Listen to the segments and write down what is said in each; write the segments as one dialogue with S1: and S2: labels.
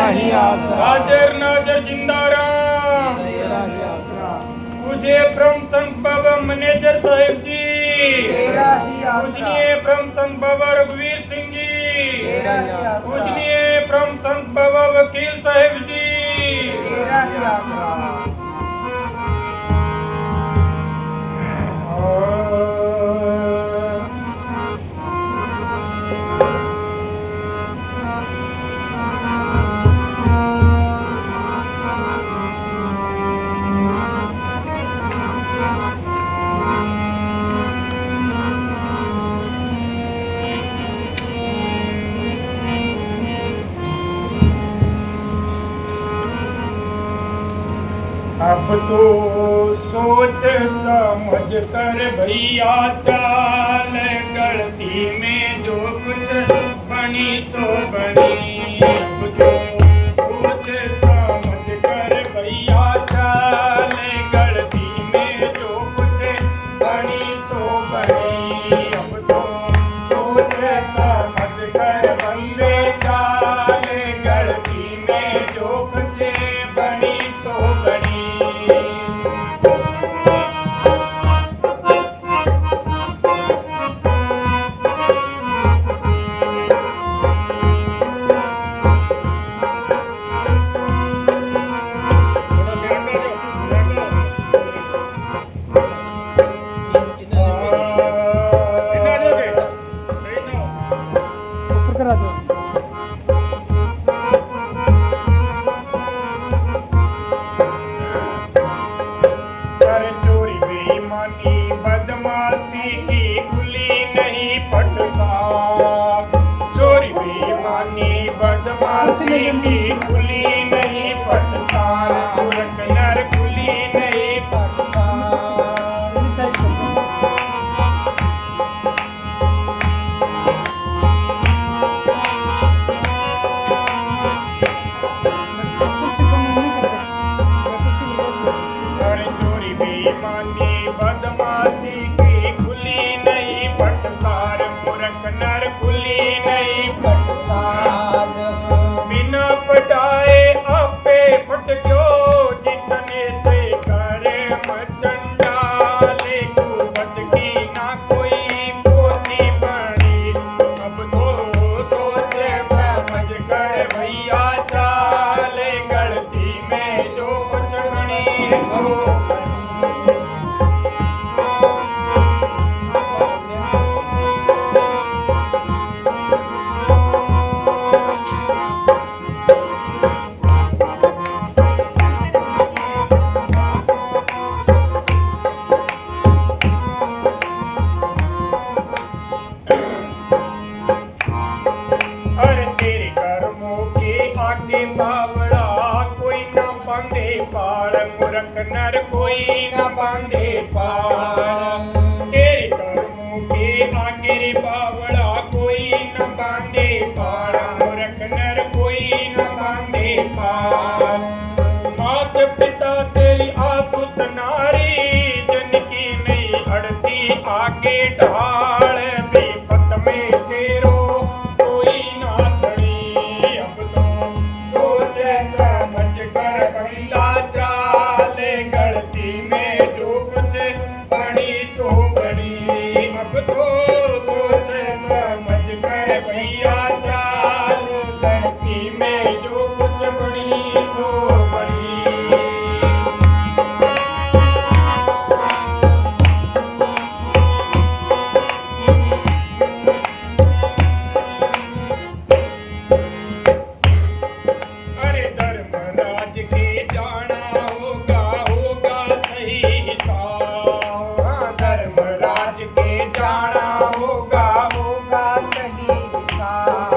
S1: ही आसरा,
S2: हाजिर नाजर जिंदाराम।
S1: तेरा ही आसरा,
S2: पूज्य ब्रह्म संत बाबा मैनेजर साहिब जी,
S1: तेरा ही आसरा,
S2: पूजनीय ब्रह्म संत बाबा रघुवीर सिंह जी,
S1: तेरा ही आसरा,
S2: पूजनीय ब्रह्म संत बाबा वकील साहिब जी,
S1: तेरा ही आसरा।
S2: अब तो सोच समझ कर भैया चाल, गलती में जो कुछ बनी सो बनी। अब तो सोच समझ कर भैया चाल, गलती में जो कुछ बनी सो बनी। अब तो सोच समझ कर भैया चाल, गलती में जो कुछ बनी सो बनी।
S1: ऊपर करा दो।
S2: कर चोरी बेईमानी बदमाशी की खुली नहीं पटसार, चोरी बेईमानी बदमाशी की खुली नहीं पटसार, मूर्ख नर खुली नहीं पटसार।
S1: इस साइड कर दो। कुर्सी को नहीं करते, कुर्सी को रोक दो।
S2: कर चोरी बेईमानी बदमाशी की खुली नहीं पटसार, मूर्ख नर खुली नहीं पटसार। बिना पटाए आपे पटक्यो, जितने ते करे मचंडाले, कुवत की ना कोई पोती बनी। अब तो सोच समझ कर भैया चाले, गलती में जो कुछ बनी सो बनी। अरे तेरे कर्मों के आगे बावड़ा, कोई न बांधे पाड़, मूर्ख नर कोई न बांधे पाड़। तेरे कर्मों के आगे रे बावड़ा, कोई न बांधे पाड़, मूर्ख नर कोई न बांधे पाड़। मात पिता तेरी आसुत नारी, जनकी नहीं अड़ती आगे ढाल, बेपत में तेरो कोई ना खड़ी। अब तो सोच समझ कर भैया चाले, गलती में जो कुछ बनी सो बनी। अब तो सोच समझ कर भैया चाल, गलती में जो कुछ बनी सो बनी। अरे धर्मराज के जाना होगा, होगा सही हिसाब। हाँ, धर्मराज के जाना होगा, होगा सही हिसाब।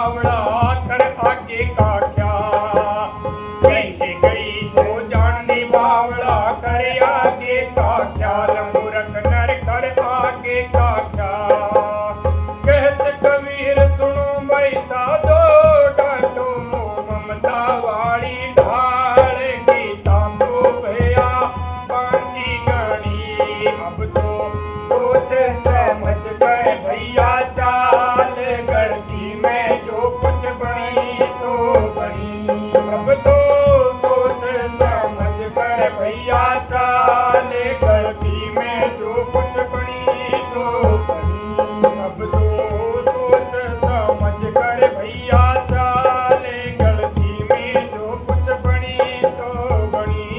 S2: बावड़ा कर आगे का क्या पीछे गई सो जाननी बावड़ा कर आगे का ख्याल मूर्ख नर कर आगे का ख्याल कहत कबीर सुनो भाई साधो डाटो मोह ममता वाली ढाल की ताको भया पांची गणी अब तो सोच समझ कर भैया चाल गलती में जो कुछ बनी सो बनी अब तो सोच समझ कर भैया चाल गलती में जो कुछ बनी सो बनी अब तो सोच समझ कर भैया चाल गलती में जो कुछ बनी सो बनी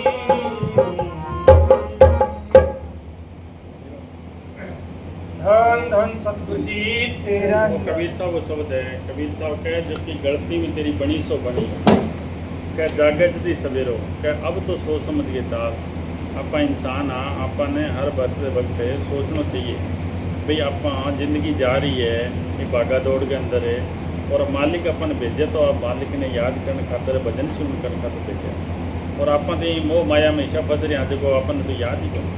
S2: धन धन सतगुरु जी
S1: तेरा
S3: वो कबीर साहब वो शब्द है कबीर साहब कहे जबकि गलती भी तेरी बनी सो बनी कह जागे जदी सवेरो कह अब तो सोच समझ के चाल आप इंसान हाँ आपने हर वक्त सोचना चाहिए भाई आप जिंदगी जा रही है ये भागा दौड़ के अंदर है और मालिक अपन भेजे तो आप मालिक ने याद करने खातर भजन सुन करने खातर भेजे और आप मोह माया में हमेशा फंस रहे देखो अपन तो याद ही करो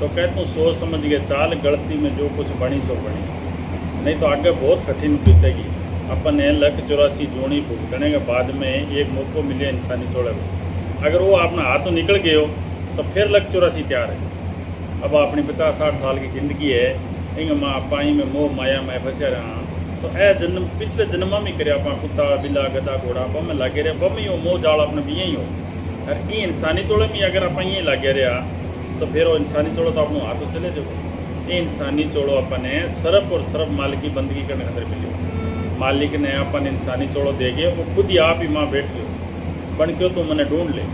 S3: तो कह तू सोच समझ के चाल गलती में जो कुछ बनी सो बनी नहीं तो आगे बहुत कठिन बीतेगी अपन ने 184 जोड़ी भुगतने के बाद में एक मौका मिले इंसानी तोड़े को अगर वो अपना हाथों निकल गए हो तो फिर 184 तैयार है अब अपनी 50-60 साल की ज़िंदगी है इंग माँ पाई में मोह माया में फंसे रहा तो ए जन्म पिछले जन्म में करे अपना कुत्ता बिल्ला गधा घोड़ा बम लगे रहे बम ही हो मोह जाल अपने भी यही हो अगर ये इंसानी तोड़े में अगर आप यहीं लगे रहा तो फिर वो इंसानी चोड़ो तो अपने हाथों चले जाओ ये इंसानी चोड़ो अपने सरफ और सरफ मालिक की बंदगी करने अंदर मिले मालिक ने अपन इंसानी चोड़ो दे गए वो खुद ही आप ही माँ बैठ गयो बन क्यों तो मैंने ढूंढ ले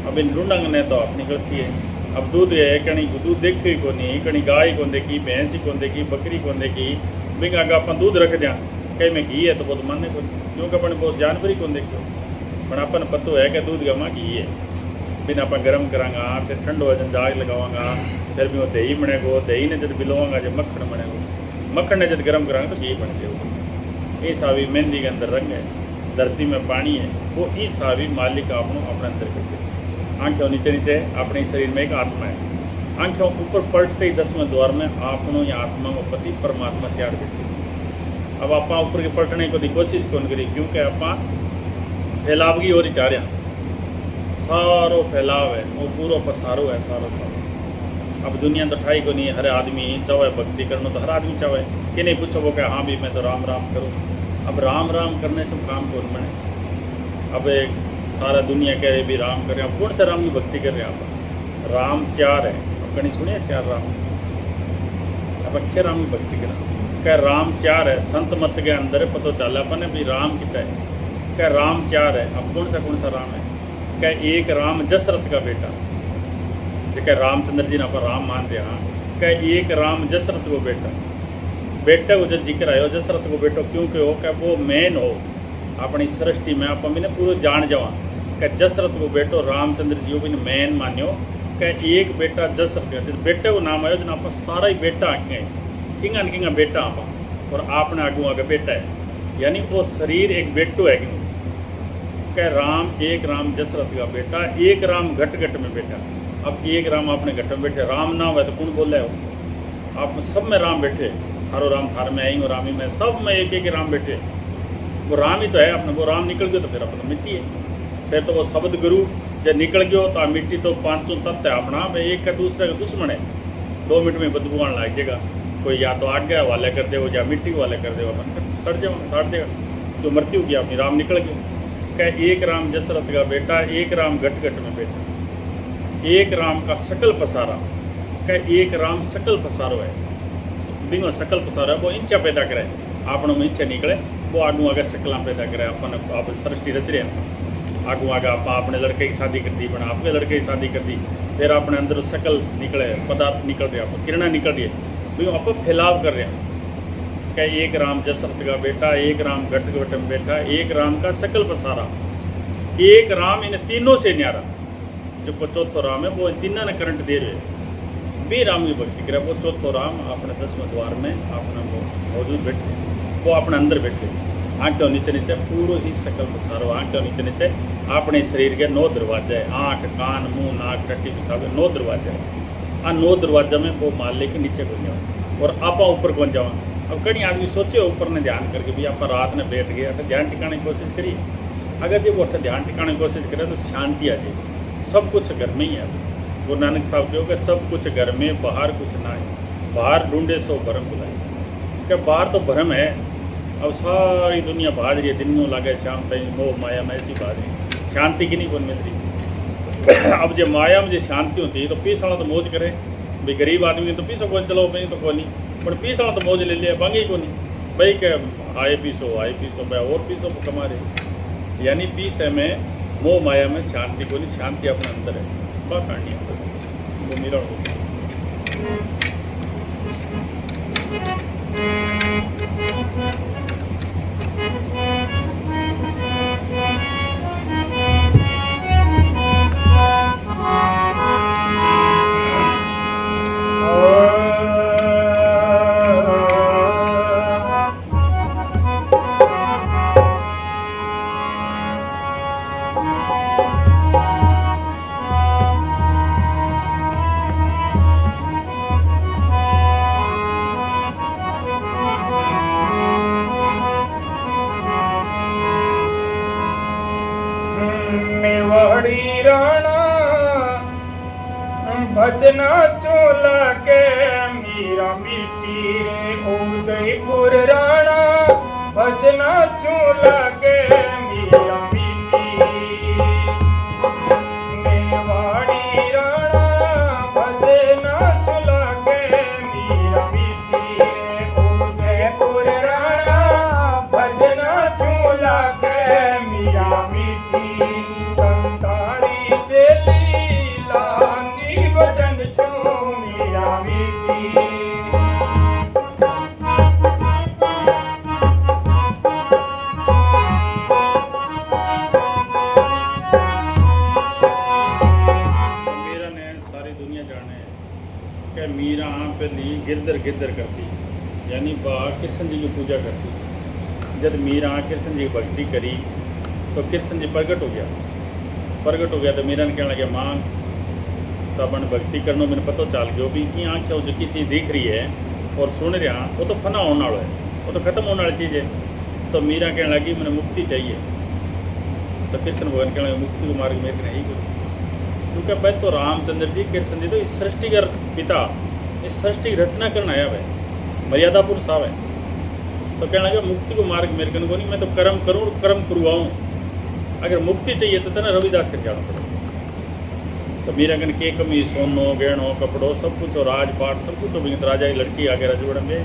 S3: अब इन ढूंढंग ने तो अपनी गलती है अब दूध है कहीं दूध देखी को नहीं कहीं गाय को देखी भैंस ही को देखी बकरी को देखी बिंग आगे अपन दूध रख दिया कहीं में घी है तो बहुत मानने को क्योंकि अपन बहुत जानवर ही को देखो पर अपन पतो है कि दूध गमा घी है बिन आप गर्म करांगा फिर ठंडो वजन जाग लगावांगा फिर भी वो दही बनेगो दही ने जब बिलोवांगा जब मक्खन बनेगो मक्खन ने जब गर्म करांगा तो घी बन जाएगा ये सावी मेहंदी के अंदर रंग है धरती में पानी है वो ये सावी मालिक आपनो अपने अंदर करते आँखें नीचे नीचे अपने शरीर में एक आत्मा है आँखों ऊपर पलटते ही 10वें द्वार में आपनो या आत्मा को पति परमात्मा त्याग देते अब आप ऊपर के पलटने को कोशिश कौन करी क्योंकि आप फैलावगी और ही चाह रहे हैं सारो फैलाव है वो पूरा पसारो है सारो अब दुनिया तो ठाई को नहीं हर आदमी चाहे भक्ति करना तो हर आदमी चाहे कि नहीं पूछो वो क्या हाँ भी मैं तो राम राम करूँ अब राम राम करने से काम कौन बने अब एक सारा दुनिया कह रहे भी राम कर रहे हैं कौन से राम की भक्ति कर रहे हैं आप राम 4 है अब कहीं सुनिए 4 राम अब अक्षय राम की भक्ति करा क्या राम 4 है संत मत के अंदर पता चला अपन भी राम कितना है क्या राम 4 है अब कौन सा राम है क्या एक राम दशरथ का बेटा जो क्या रामचंद्र जी ने अपन राम मान दिया क्या एक राम दशरथ को बेटा को जो जिक्र आयो दशरथ को बेटो क्योंकि हो क्या वो मेन हो अपनी सृष्टि में आप मैंने पूरा जान जावा क्या दशरथ को बेटो रामचंद्र जी को मेन मान्यो क्या एक बेटा दशरथ बेटे को नाम आयो जना आप सारा ही बेटा आगे किंगा बेटा आप और आपने आगू आगे बेटा है यानी वो शरीर एक बेटो है क्या राम एक राम दशरथ का बेटा एक राम घट घट में बेटा अब एक राम आपने घट में बैठे राम नाम है तो कौन बोल रहे हो आप सब में राम बैठे हरो राम थार में आई और रामी में सब में एक राम बैठे वो राम ही तो है अपने वो राम निकल गयो तो फिर अपना मिट्टी है फिर तो वो शब्द गुरु जब निकल गयो तो मिट्टी तो 500 तत्व है अपना भाई एक का दूसरे का दुश्मन है 2 मिनट में बदबू आने लग जाएगा कोई या तो आग गया वाले कर दे या मिट्टी वाले कर दे अपन सड़ जाओ साड़ देगा तो मृत्यु की अपनी राम निकल गयो क्या एक राम दशरथ का बेटा एक राम घट घट में बेटा एक राम का सकल पसारा क्या एक राम सकल पसारो है बिंगो सकल पसारो है वो इंचा पैदा करे आपनों में इच्छा निकले वो आगू आगे सकला पैदा करे अपन आप सृष्टि रच रहे हैं आगू आगे आप अपने लड़के की शादी कर दी बना अपने लड़के की शादी कर दी फिर अपने अंदर सकल निकले पदार्थ निकल रहे आप किरणा निकल रही है भाई आप फैलाव कर रहे हैं क्या एक राम दशरथ का बेटा एक राम घट घट में बैठा एक राम का सकल पसारा एक राम इन तीनों से न्यारा जो चौथो राम है वो इन तीनों ने करंट दे रहे बेराम की भक्ति करे। वो चौथो राम अपने 10वें द्वार में अपना मौजूद बैठे, वो अपने अंदर बैठे, आँखों नीचे नीचे पूरा ही सकल सारो आँखों नीचे नीचे अपने शरीर के 9 दरवाजे है, आँख कान मुँह नाक टट्टी पिशाब 9 दरवाजे है। आ 9 दरवाजा में वो माल लेके नीचे को जाओ और आप ऊपर को जाओ। अब कई आदमी सोचे ऊपर ने ध्यान करके भी आप रात में बैठ गए, तो ध्यान टिकाने की कोशिश करिए। अगर जब वो ध्यान टिकाने की कोशिश करें तो शांति आ जाएगी। सब कुछ घर में ही है। गुरु नानक साहब कहो कि सब कुछ घर में, बाहर कुछ ना है, बाहर ढूंढे सो भरम बुलाए। क्या बाहर तो भरम है, अब सारी दुनिया भाज रही है, दिन में लगे शाम तक मोह माया में ऐसी भाज रही, शांति की नहीं कौन मिल रही। अब जो माया में जो शांति होती है तो पीस वाला तो मौज करे भाई, गरीब आदमी तो पीसो कौन, चलो नहीं तो कौन नहीं, पर पीस वाला तो मौज ले लिया, भांगे ही कौन नहीं भाई, क्या आए पीसो भाई और पीसो कमा रहे। यानी पीस है में मोह माया में शांति को नहीं, शांति अपने अंदर है। बात कहानी वो मेरा
S2: मेवाड़ी राणा भजना चोला के मीरा मिट्टी रे उदयपुर राणा भजना चोला के मीरा मिट्टी। मेवाड़ी राणा भजना चोला के मीरा मिट्टी रे उदयपुर राणा भजना चोला के मीरा मिट्टी। संताड़ी चली लांगी भजन सो मीरा मिट्टी।
S3: मेरा ने सारी दुनिया जाने कि मीरा पहली गिरधर गिरधर करती, यानी बा कृष्ण जी की पूजा करती। जब मीरा कृष्ण जी की भक्ति करी तो कृष्ण जी प्रगट हो गया तो मीरा ने कहने लगे माँ तो अपन भक्ति करनो मैंने पता चल गया भी कि आँख जो की चीज़ दिख रही है और सुन रहा वो तो फना होने वाला है, वो तो खत्म होने वाली चीज़ है। तो मीरा कहने लगी मैंने मुक्ति चाहिए। तो कृष्ण भगवान कहने लगे मुक्ति को मार्ग मेरे नहीं कोई, क्योंकि पहले तो रामचंद्र जी कृष्ण जी तो इस सृष्टि का पिता, इस सृष्टि की रचना करना आया है, मर्यादा पुरुष आवे। तो कहने लगे मुक्ति को मार्ग मेरे को नहीं, मैं तो कर्म करूँ कर्म करवाऊँ। अगर मुक्ति चाहिए तो तेना रविदास कर जाना पड़ेगा। तो मीरा कन के कमी सोनो गहनों कपड़ों सब कुछ और राजपाट सब कुछ हो, बिगन राजा की लड़की आगे राजूड़ा में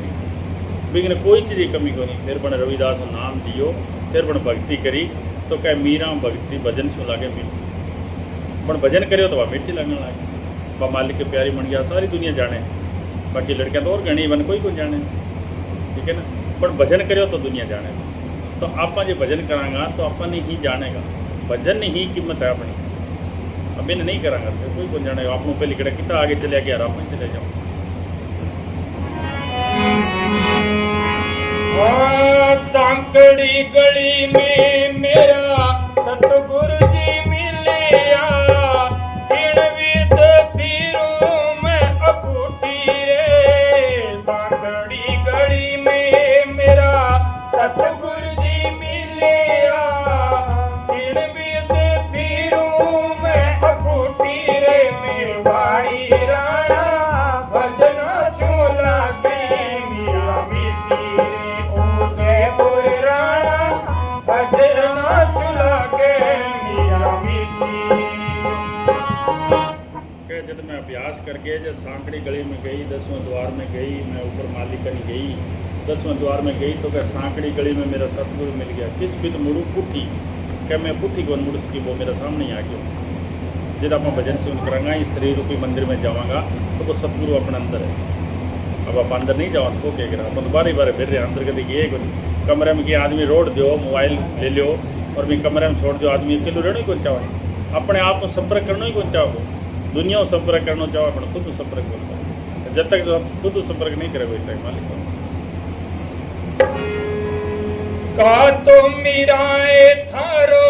S3: बिगन कोई चीज़ की कमी को नहीं। फिर बने रविदास को नाम दियो, फिर बने भक्ति करी तो क्या मीरा भक्ति भजन सुन लागे मीठी, बन भजन करो तो वह मीठी लगने लगे। वह मालिक के प्यारी बन गया, सारी दुनिया जाने, बाकी लड़कियाँ तो और गणी बन कोई को जाने, ठीक है ना। पर भजन करो तो दुनिया जाने। तो आप जो भजन करांगा तो अपन ही जानेगा, भजन ही कीमत है अपनी। अब इन नहीं करांगा तो कोई कौन जानेगा। आप पहले कड़ा कितना आगे चले गया, आप चले जाओ।
S2: सांकड़ी गली में मेरा सतगुरु जी मिलिया, इन विद पीरों में अकूटी रे। सांकड़ी गली में मेरा सतगुरु जी मिलिया, इन विद पीरों में अकूटी रे। मेवाड़ी राणा भजना चोला के मीरा मिट्टी रे उदयपुर राणा भजना चोला के मीरा मिट्टी।
S3: जब मैं अभ्यास करके जब सांकड़ी गली में गई, 10वें द्वार में गई, मैं ऊपर मालिकनी गई, 10वें द्वार में गई तो क्या सांकड़ी गली में मेरा सतगुरु मिल गया। किस भी तो मुड़ू पुट्ठी, क्या मैं पुट्ठी कौन मुड़ सकी, वो मेरा सामने ही आ गया। जब आप भजन से करांगा, इस शरीर रूपी मंदिर में जाऊँगा तो वो सतगुरु अपने अंदर है। अब आप अंदर नहीं जाओ तो क्या करा, अपन बारी बारी फिर रहे अंदर कभी ये कमरे में किया आदमी रोड दो मोबाइल ले लो और भी कमरे में छोड़ दो, आदमी अकेले रहना ही कौन चाहो, अपने आप को संपर्क करना ही कौन चाहो, दुनिया को संपर्क करना चाहो, अपने खुद को संपर्क करना। जब तक जो आप खुद संपर्क नहीं करेगा इस टाइम मालिक को।
S2: का तो मीराए थारो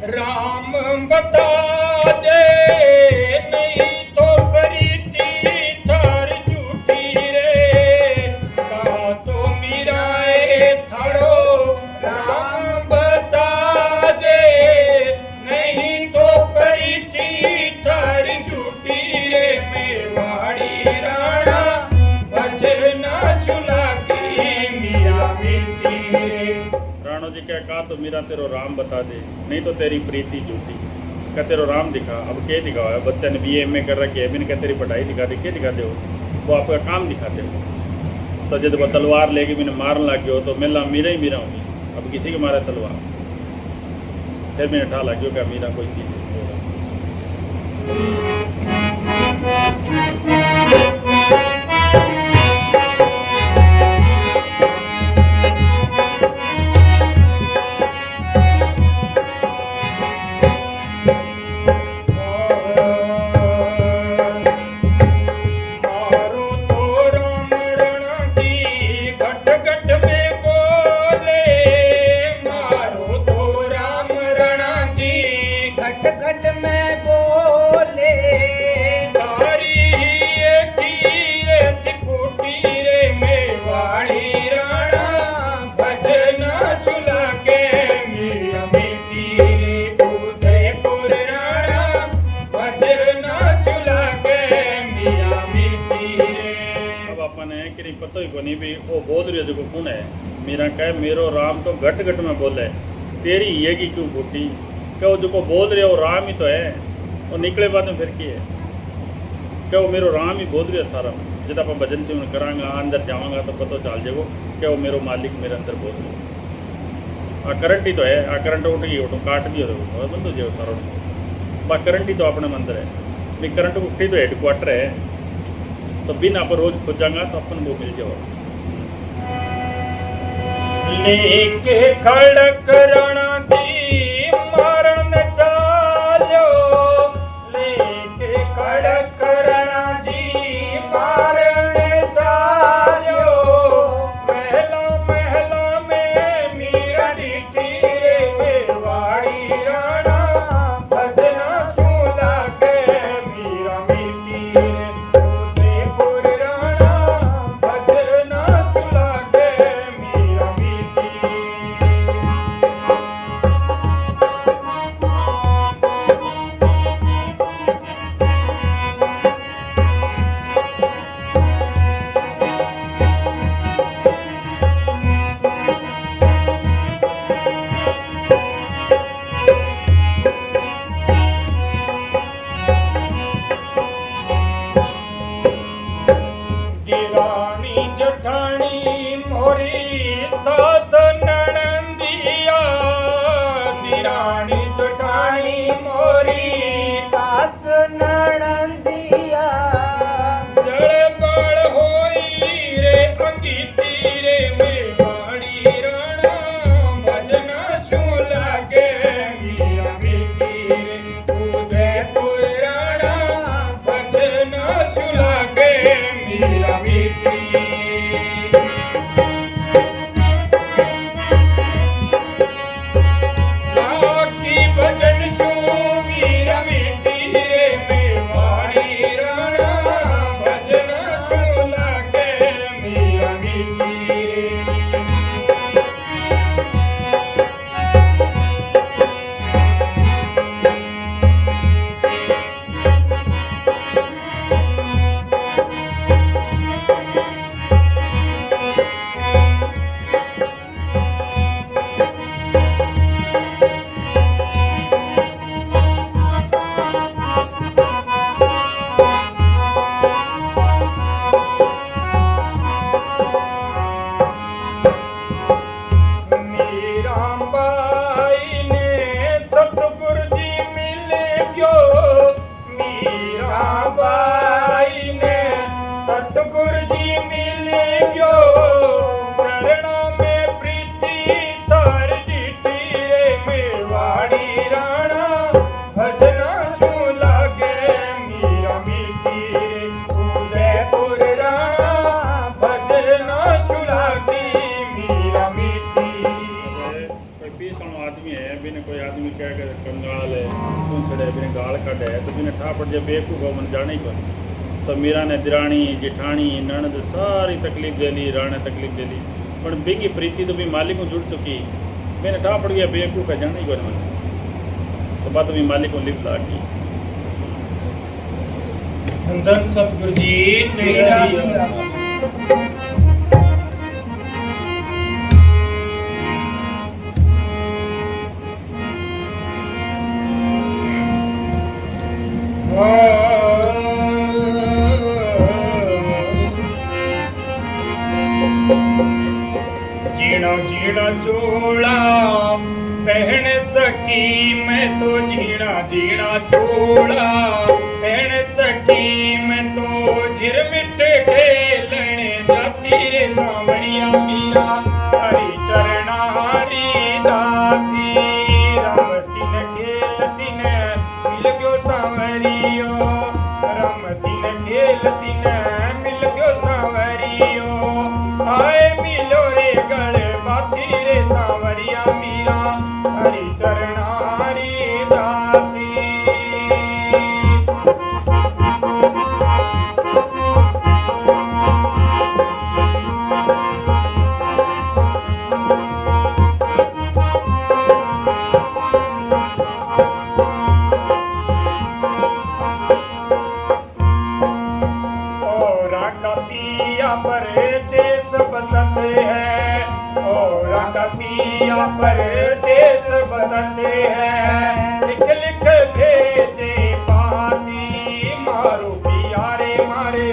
S2: राम बता दे, नहीं तो प्रीति थार झूठी रे। का तो मीराए थारो राम बता दे, नहीं तो प्रीति थार झूठी रे। मेवाड़ी राणा भजना सुला की मीरा मिट्टी रे।
S3: राणो जी क्या कहा तो मीरा तेरो राम बता दे, नहीं तो तेरी प्रीति झूठी। क्या तेरो राम दिखा, अब क्या दिखाओ है? बच्चा ने BA MA कर रखी है, मैंने क्या तेरी पढ़ाई दिखा दी, क्या दिखाते हो? वो आपका काम दिखाते हो। तो जब वो तलवार लेके मैंने मारने लग गया तो मेला मीरा ही मीरा होगी, अब किसी के मारा तलवार। फिर मैंने ठा लग गया क्या मीरा कोई चीज़
S2: मारो तो राम रणा की घट घट में बोले, मारो तो राम रणा की
S1: घट घट में बोले,
S2: तारी कीरे सिकुटी रे। मेवाड़ी राणा भजना सुला के मीरा मिट्टी रे। उदयपुर राणा भजना सुला के मीरा मिट्टी रे।
S3: अब अपन है कि नहीं पता ही को नहीं भी वो बोल रही है जो कौन है। मीरा कहे मेरो राम तो घट घट में बोले, तेरी ये की क्यों फूटी? क्या वो जो को बोल रहे हो राम ही तो है, वो निकले बाद में फिर की है? क्या वो मेरो राम ही बोल रही है सारा? जब आप भजन से उन्हें करांगा अंदर जाऊँगा तो पता चल जाएगा क्या वो मेरो मालिक मेरे अंदर बोल रहे हो। आ करंट ही तो है, आ करंट उठ गई उठो काट भी हो बंद हो जाए सारा। बा करंट ही तो अपने मंदिर है, भी करंट उठी तो हेडक्वार्टर है, तो बिन आप रोज खोजांगा तो अपन वो मिल जाओ।
S2: लेके खड़क रणा की मारण चालो, लेके खड़क रणा जी मारण चालो। महला महला में मीरा डीटी रे। मेवाड़ी राणा भजना सुला के मीरा मिट्टी रे। उदयपुर राणा भजना सुला के मीरा मिट्टी। दीवानी जठानी मोरी सास ननंदिया, दीवानी जठानी मोरी
S1: सास नणंदिया,
S2: जड़बड़ होई रे अंगीठी रे। मेवाड़ी राणा भजना सुला के मीरा मिट्टी रे। उदयपुर राणा भजना सुला के मीरा मिट्टी।
S3: कह के कंगाल है तू छड़े बिने गाल कट है तो बिने ठा पड़ जाए बेवकूफ़ हो मन जाने ही को तो मीरा ने दिराणी जिठाणी ननद सारी तकलीफ दे ली राणे तकलीफ दे ली पर बिगी प्रीति तो भी मालिक को जुड़ चुकी मैंने ठा पड़ गया बेवकूफ़ है जाने ही को मन तो बात भी मालिक को लिप ला की
S2: धन सतगुरु जी तेरा जीना जीना चोला पहन सकी मैं तो जीना जीना चोला पहन सकी मैं तो झिरमिट खेलने जाती रे सांवरिया मीरा हरि चरणा हरि दासी रमती न खेलती न मिल गयो सांवरियो रमती न खेलती न मिल गयो सांवरियो आए मिलो रे गले बाती रे सांवरिया मीरा हरि चरणा हरि दासी परदेस बसते हैं और पिया परदेस बसते हैं लिख लिख भेजे पाती मारो पियारे मारे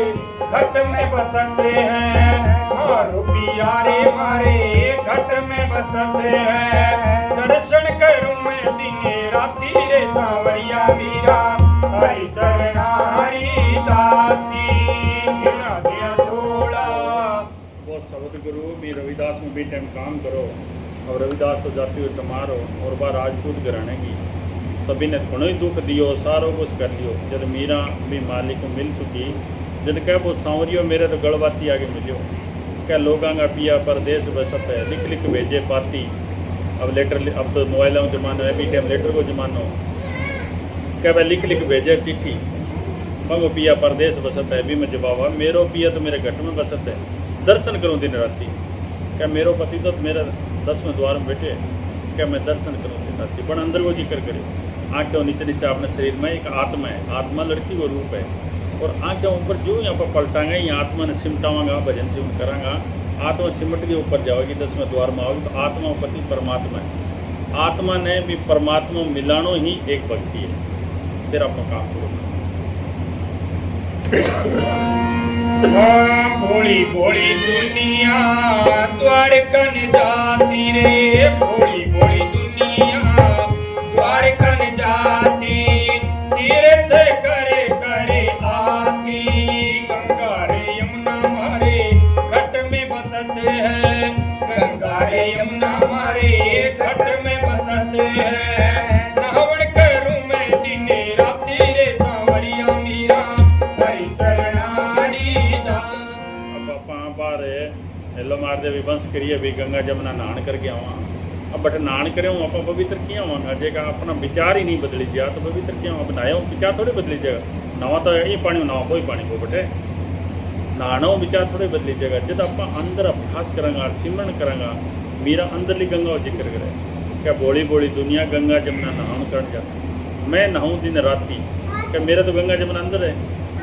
S2: घट में बसते हैं मारो पियारे मारे घट में बसते हैं दर्शन करूं मैं दिने राती रे सांवरिया मीरा हरि चरणा हरि दासी जिना जिना
S3: वो शब्द गुरु भी रविदास में भी टाइम काम करो और रविदास तो जाती हो चमारो और बार राजपूत घराने की तभी ने घणो ही दुख दियो सारो कुछ कर लियो जब मीरा भी मालिक को मिल चुकी जब कह वो सांवरियो मेरे तो गड़बाती आगे मिलियो क्या लोगां का पिया परदेस बसत है लिख लिख भेजे पाती अब लेटर अब तो मोबाइलों का जमाना है भी टाइम लेटर को जमानो क्या भाई लिख लिख भेजे चिट्ठी मंगो पिया परदेस बसत है भी मैं जवाब मेरो पिया तो मेरे घट में बसत है दर्शन करूं दिन राती क्या मेरो पति तो मेरा 10वें द्वार में बैठे क्या मैं दर्शन करूं दिन राती पर अंदर वो जिक्र करे आँखें नीचे नीचे अपने शरीर में एक आत्मा है आत्मा लड़की वो रूप है और आँखें ऊपर जो यहाँ पर पलटाएंगे ये आत्मा ने सिमटावांगा भजन सिम करांगा आत्मा सिमट के ऊपर जाओगी 10वें द्वार में आओगी तो आत्मा पति परमात्मा है आत्मा ने भी परमात्मा मिलानो ही एक भक्ति है तेरा अपना काम करो
S2: भोली भोली दुनिया द्वारकन जाती रे भोली भोली दुनिया द्वारकन जाती तीर्थ करे करे आती गंगा रे यमुना मारे घट में बसते हैं गंगा रे यमुना मारे घट में बसते हैं नहावन करूं मैं दिने राती रे सांवरिया मीरा हरि चरणा
S3: हेलो मार दे भी बंस करिए भी गंगा जमुना नहान करके आवा अब बट नहान करे हूँ आप पवित्र किया आवागा जेका अपना विचार ही नहीं बदली जाए तो पवित्र किया बनाया हूँ विचार थोड़ी बदली जाएगा नवा तो ये पानी नवा कोई पानी को बटे नहाना विचार थोड़ी बदली जाएगा जब आप अंदर अभ्यास करांगा सिमरण करांगा मेरा अंदरली गंगा जिक्र करे क्या बोली बोली दुनिया गंगा जमुना नहान कर जाता मैं नहाऊँ दिन राती क्या मेरा तो गंगा जमुना अंदर है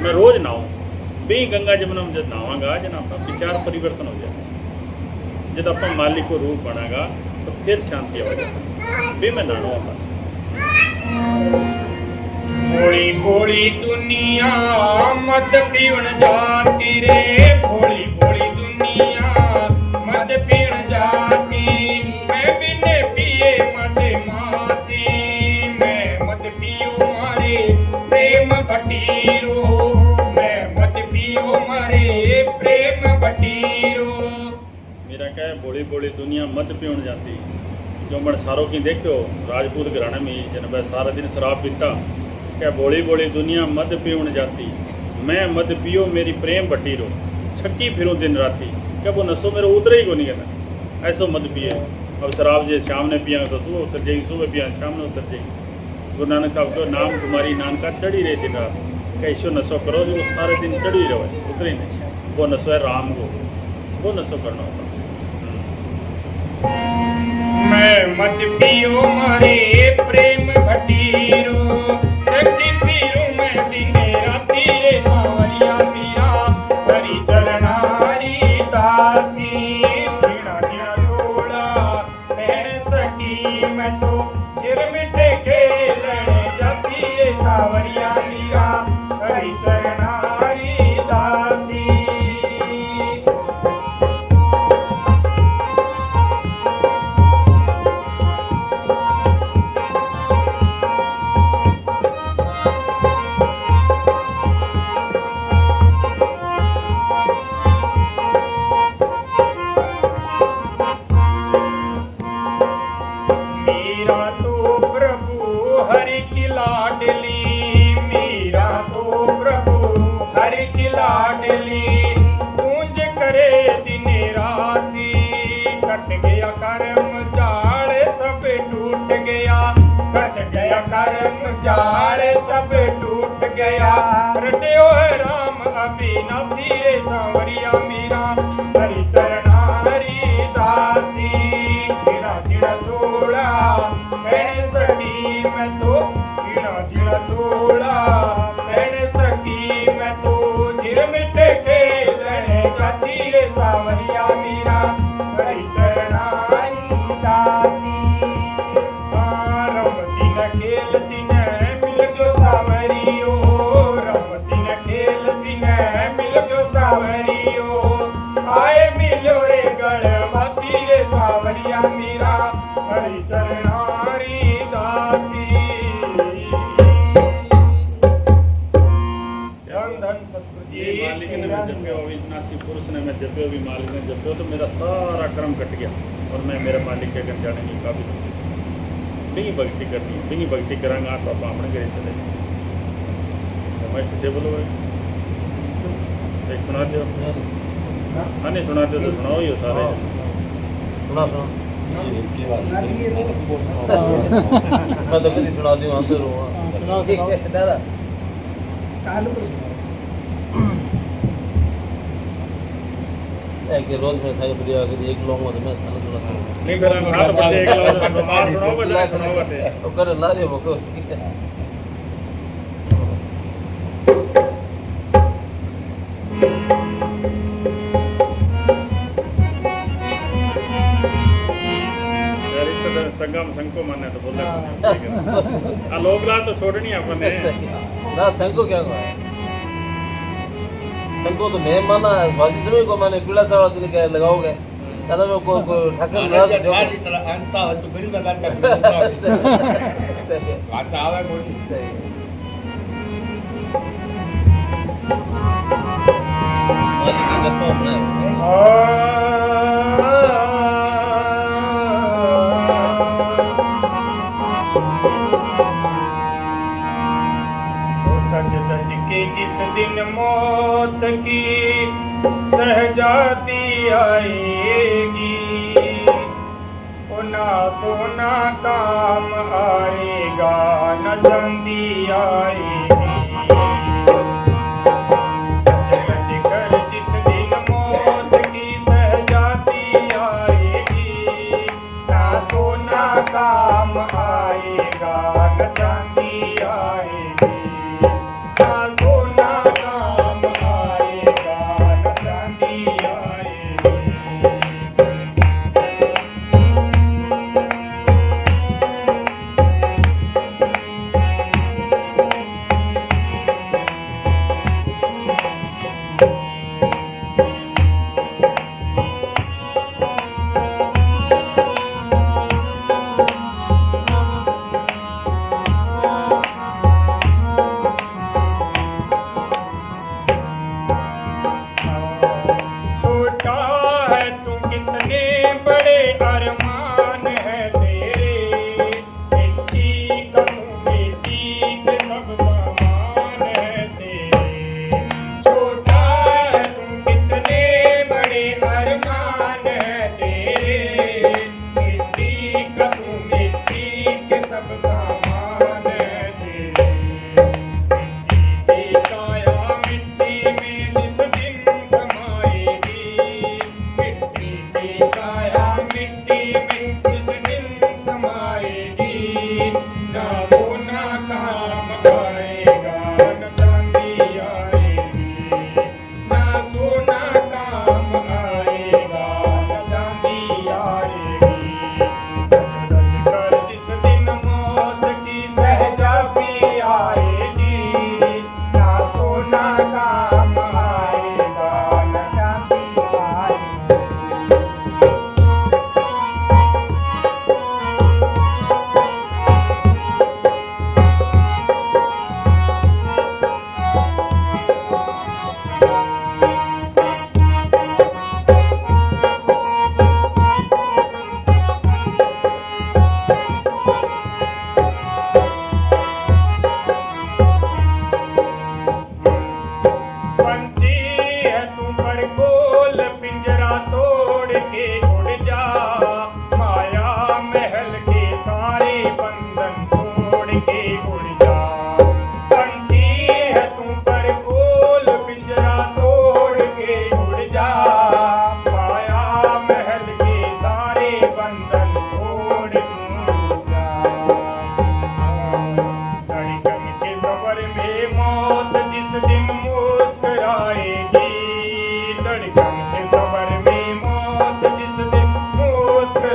S3: मैं रोज नहाऊँ भी गंगा जमुना में जब नहावागा जब अपना विचार परिवर्तन हो जाएगा जब अपना मालिक को रूप बनागा तो फिर शांति हो जाएगा भी मैं नहाऊंगा
S2: भोली भोली दुनिया मत पीवन जाती रे भोली भोली दुनिया मत पीवन जाती मैं बिने पिए मत माती मैं मत पियो मारे प्रेम बटीरो मैं मत पियो मारे प्रेम बटीरो
S3: मेरा क्या है बोली बोली दुनिया मत पीवन जाती जो मैं सारों की देखो राजपूत घराने में जन मैं सारा दिन शराब पीता क्या बोली बोली दुनिया मद पीवन जाती मैं मद पियो मेरी प्रेम बटी रो छक्की फिरूं दिन राती क्या वो नशो मेरे उतरे ही को नहीं कहना ऐसो मद पिए अब शराब जे शाम ने पिया तो सुबह उतर जाएगी, सुबह पिया शाम ने उतर जाएगी। गुरु नानक साहब को नाम तुम्हारी नानका चढ़ी रहे दिन रात, कैसो नशो करो जो सारे दिन चढ़ी रहे, उतरी नहीं। वो नशो है राम को, वो नशो करना होता।
S2: मैं मत पियो मारे प्रेम भटीरो, शक्ति पीरू मैं दिने राती रे सांवरिया मीरा, हरि चरणारी दासी जीना जीना जोड़ा बहन सकी, मैं तो चिर मिटे खेलने जाती रे सांवरिया मीरा, हरि चरणारी दासी। मीरा तो प्रभु हरि की लाडली, मीरा तो प्रभु हरि की लाडली, पूंज करे दिन राती, कट गया कर्म जाल सब टूट गया, कट गया कर्म जाल सब टूट गया, रट्यो है राम अविनाशी रे सांवरिया मीरा, हरि चरणारी दासी जीना जीना छोड़ा बहन सकी, मैं तो जीना जीना छोड़ा बहन सकी, मैं तो झिर मिटे खेलने जाती रे सांवरिया मीरा, हरि चरणारी दासी। रमती न खेलती न मिल गयो सांवरियो, रमती न खेलती न मिल गयो सांवरियो, आए मिलो रे गढ़वाती रे सांवरिया मीरा, हरि चरणारी दासी। धन धन सतगुरु जी
S3: मालिक ने मैं जप्यो, अविनाशी पुरुष ने मैं जप्यो, भी मालिक ने जप्यो, तो मेरा सारा कर्म कट गया और मैं मेरे मालिक के घर जाने की काबिल हूँ। बिंगी भक्ति करनी है, बिंगी भक्ति करांगा तो आप अपने घर चले तो मैं सीधे बोलो एक सुना दो। हाँ नहीं सुना दो तो सुनाओ ही हो सारे।
S4: सुना सुना
S1: ना लिए तो
S4: मैं तो कभी सुना दूँ हम तो
S1: सुनाओ
S4: ठीक
S1: सुनाओ
S4: है दादा।
S1: तालु को सुनाओ।
S4: है कि रोज में साइड पर अगर एक लोग में तो मैं खाना सुनाता हूँ।
S3: नहीं करा मैं तो बंदे एक लाओ मार सुनाओ बजा सुनाओ बते
S4: तो कर ला रहे हो को उसकी
S3: यार इस तरह संगम संको मानना है तो बोलना आ लोग ला तो छोड़नी है अपन ने
S4: ना संको क्या हुआ है संको तो मैं माना बाजी समय को मैंने पीला सवाल दिन के लगाओगे कहता मैं को ठाकर लगा दो
S5: तरह अंता तो बिल में काट
S4: सही
S5: बात आवे मोटी
S4: सही मालिक की गप्पा अपना
S2: सच धज के जिस दिन मौत की सहजादी आएगी, ओ ना सोना काम आएगा न चांदी आएगी। सच धज कर जिस दिन मौत की सहजादी आएगी, ना सोना काम आएगा न चांदी आएगी, ना सोना काम आएगा न चांदी आएगी।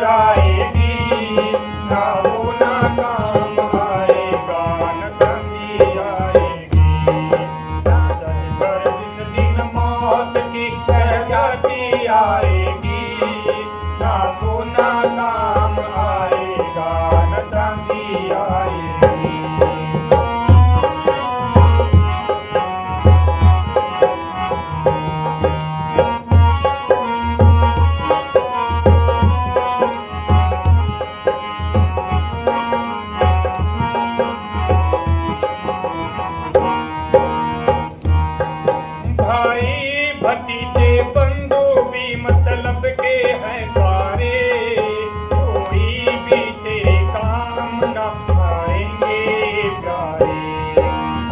S2: आएगी, ना सोना काम आएगा, न चांदी आएगी। सच सच कर जिस दिन मौत की शहजादी आएगी, ना सोना काम आएगा, न चांदी आएगी। भाई भतीजे बंधु भी मतलब के हैं सारे, कोई भी तेरे काम ना आएंगे प्यारे।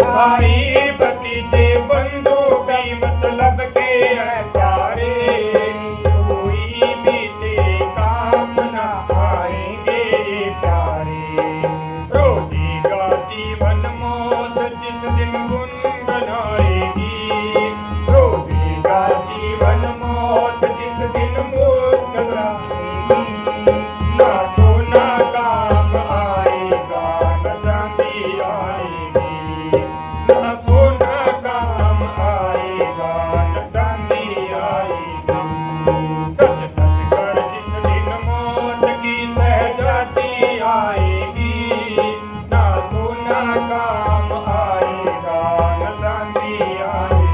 S2: भाई भतीजे बंधु भी मतलब के हैं सारे, कोई भी तेरे काम ना आएंगे प्यारे। रोजीगा जीवन मौत जिस दिन गुनगुनाएगी, रोजीगा जीवन मौत जिस दिन मुस्कुराएगी, ना सोना काम आएगा, न चांदी आएगी, ना सोना काम आएगा, न चांदी आएगी। सच सच कर जिस दिन मौत की शहजादी आएगी, ना सोना काम आएगा, न चांदी आएगी।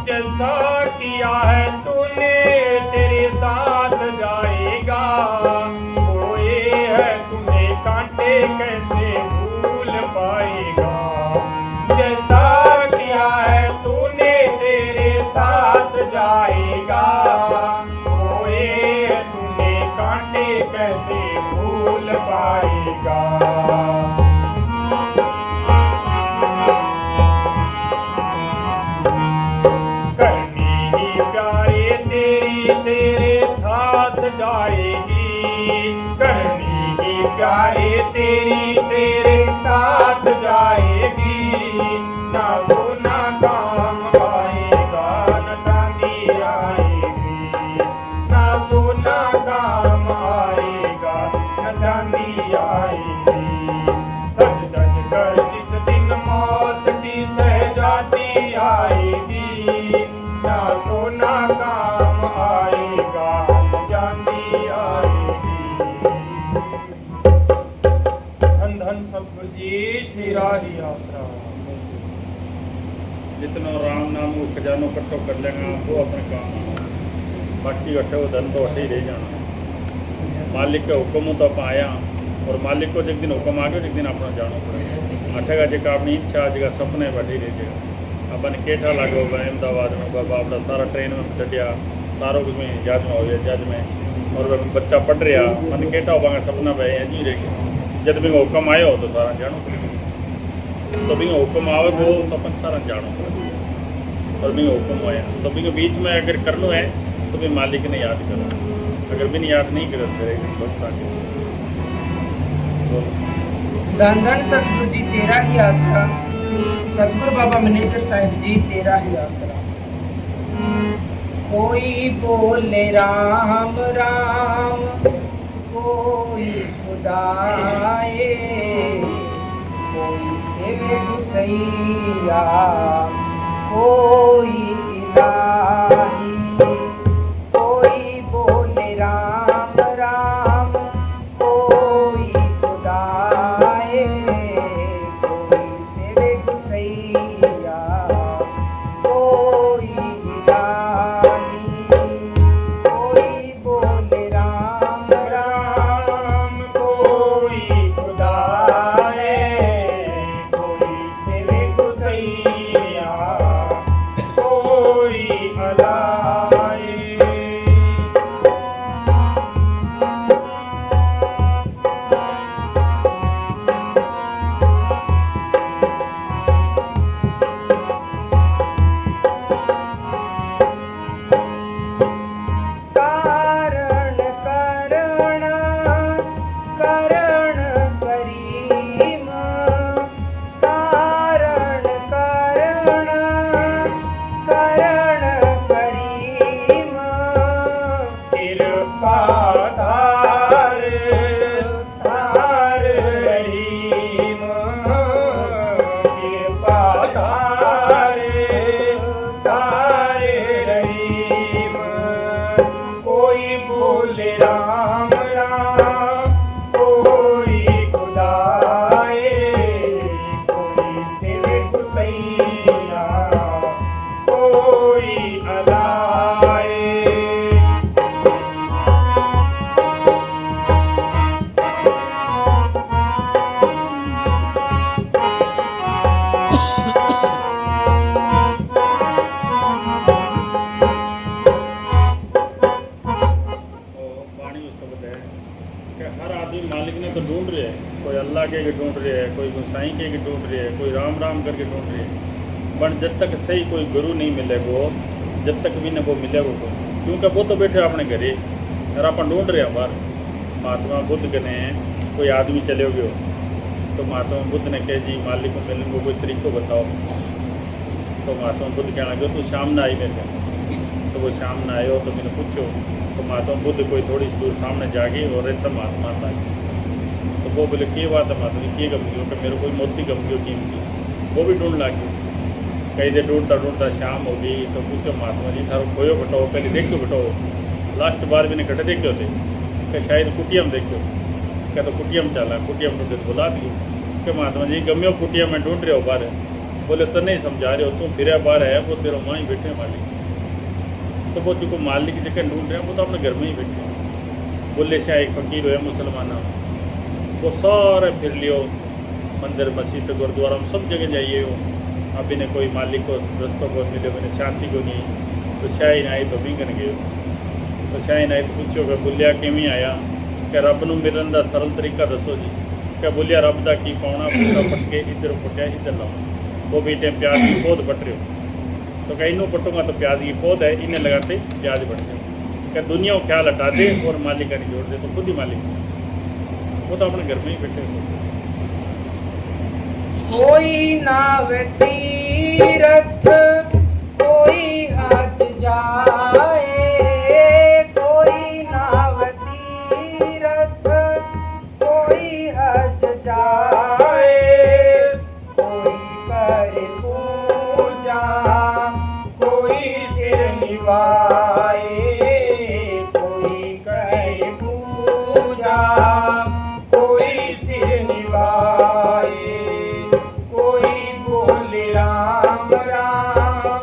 S2: जैसा किया है तूने तेरे साथ जाएगा, खोए है तूने कांटे कैसे भूल पाएगा। जैसा किया है तूने तेरे साथ जाएगा, खोए है तूने कांटे कैसे भूल पाएगा। करनी ही प्यारे तेरी तेरे साथ जाएगी, करनी ही प्यारे तेरी तेरे साथ जाएगी, ना सोना काम आएगा, न चांदी आएगी, ना सोना काम आएगा, न चांदी आएगी। सच सच कर जिस दिन मौत की शहजादी आएगी, ना सोना काम आएगा, न चांदी आएगी। धन धन सतगुरु जी तेरा ही आसरा।
S3: जितना राम नाम को खजानो इकट्ठो कर लेगा वो अपने काम आना, बाकी अट्ठे वो धन तो अट्ठे ही रह जाना। मालिक के हुक्म तो आप आया, और मालिक को जिस दिन हुक्म आ गया एक दिन अपना जानो पड़ेगा। अठेगा जगह अपनी इच्छा जगह सपने बैठी रह जाएगा। अपन केठा लागो अहमदाबाद में बाबा अपना सारा ट्रेन में चढ़िया, सारो कुछ में जज में हो गया, जज में और बच्चा पढ़ रहा मन केठा होगा सपना पे जी रह गया। जब भी हुक्म आयो तो सारा जानो पड़ेगा, तो भी हुक्म आवे वो तो अपन सारा जानो पड़ेगा। और भी हुक्म आया तो भी बीच में अगर करना है तो भी मालिक ने याद करो, अगर भी याद नहीं करो तो वक्त आगे।
S1: धन धन सतगुरु जी तेरा ही आसरा, सतगुरु बाबा मैनेजर साहिब जी तेरा ही आसरा। कोई बोले राम राम, कोई खुदाए, कोई सेवे गुसैया, कोई इलाही। कोई बोले राम राम, कोई खुदाए, कोई सेवे गुसैया, कोई इलाही। कोई बोले राम राम, कोई खुदाए, कोई सेवे गुसैया,
S3: के ढूंढ रहे हैं, कोई गोसाई के ढूंढ रहे हैं, कोई राम राम करके ढूंढ रहे हैं। बट जब तक सही कोई गुरु नहीं मिलेगो, जब तक भी न वो मिलेगो को, क्योंकि वो तो बैठे अपने घरे और अपन ढूंढ रहे हैं बाहर। महात्मा बुद्ध के ने कोई आदमी चले गए तो महात्मा बुद्ध ने कहे जी मालिक को मिलने को कोई तरीको बताओ। तो महात्मा बुद्ध कहने लगे तू शाम ना आई मेरे को। तो वो शाम ना आयो तो मैंने पूछो तो महात्मा बुद्ध कोई थोड़ी सी दूर सामने जाके और रहता महात्मा था। तो वो बोले क्या बात है महात्मा जी, क्या गम कि मेरे कोई मोती गम गई कीमती। वो भी ढूंढ लागे, कहीं देर ढूंढता ढूंढता शाम हो गई। तो पूछो महात्मा जी थारो खोयो बटाओ, पहले देखो बटाओ। लास्ट बार मैंने घटे देखे थे कि शायद कुटिया में देखो, क्या तो कुटिया में चला, कुटिया में ढूंढे तो बुला दिए कि महात्मा जी गम्यो कुटिया में ढूंढ रहे हो बाहर। बोले तो नहीं समझा रहे हो, तुम फिर बाहर है, वो तेरा माँ ही बैठे मालिक। तो वो जो मालिक की जगह ढूंढ रहे हैं वो तो अपने घर में ही बैठे हैं। बोले शाह एक फ़कीर है मुसलमान, वो सारे फिर लियो मंदिर मस्जिद गुरुद्वारा में सब जगह जाइए हो। अब इन्हें कोई मालिक को दोस्तों को मिले, मैंने शांति को नहीं। तो शाही आई तो भी कर गए। तो शाही आई तो पूछो कि बोलिया किमें आया, क्या रब नूं मिलन का सरल तरीका दसो जी। क्या बोलिया रब का की पाउना, पूरा पट के इधर पटिया इधर लाओ। वो भी टाइम प्याज की पौध बट रहे हो तो क्या इनू पटूंगा तो प्याज की पौध है, इन्हें लगाते प्याज बढ़ जाए। क्या दुनिया को ख्याल हटा दे और मालिक का नहीं जोड़ दे तो खुद ही मालिक, वो तो अपने घर में ही बैठे हो।
S1: कोई नाव तीरथ कोई हज जाए, कोई नाव तीरथ कोई हज जाए, कोई कर पूजा कोई सिर निभाए, कोई कर पूजा कोई सिर निभाए, कोई बोले राम राम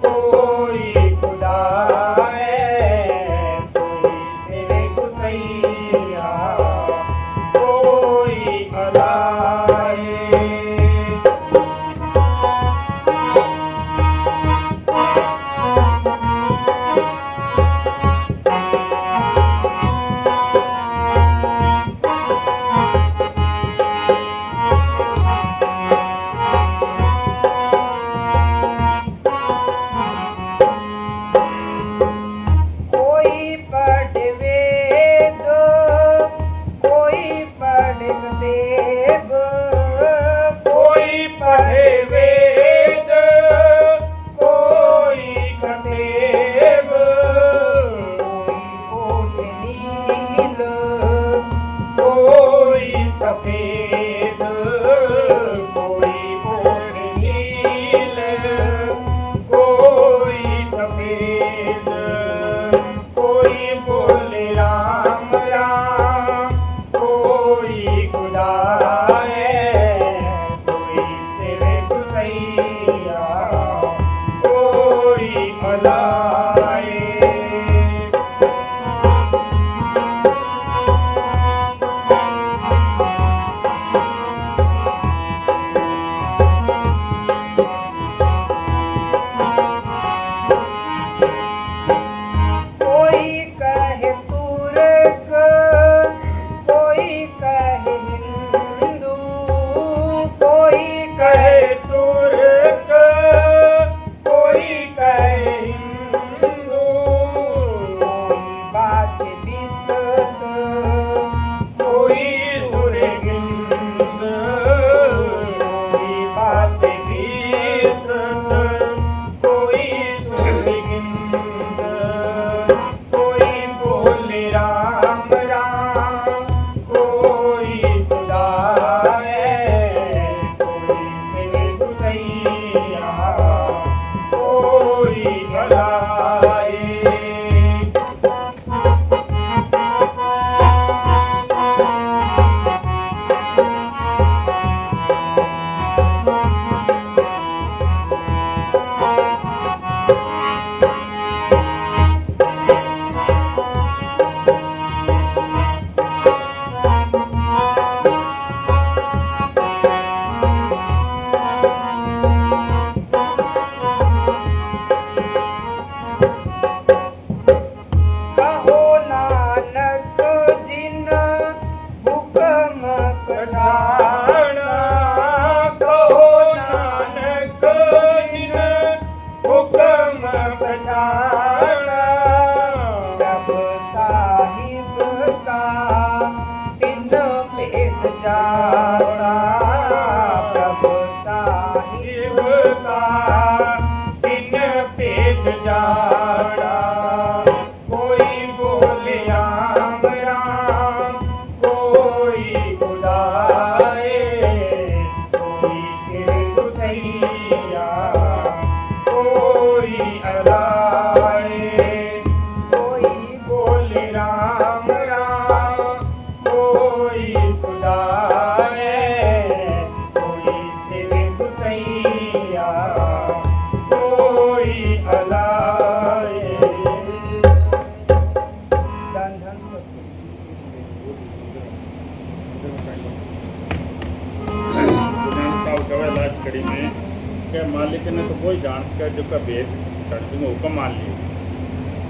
S1: कोई खुदा है, कोई सिर गुसैया कोई अलाए।
S3: मानस का जो का भेद चढ़ दूंगा हुक्म मान लिए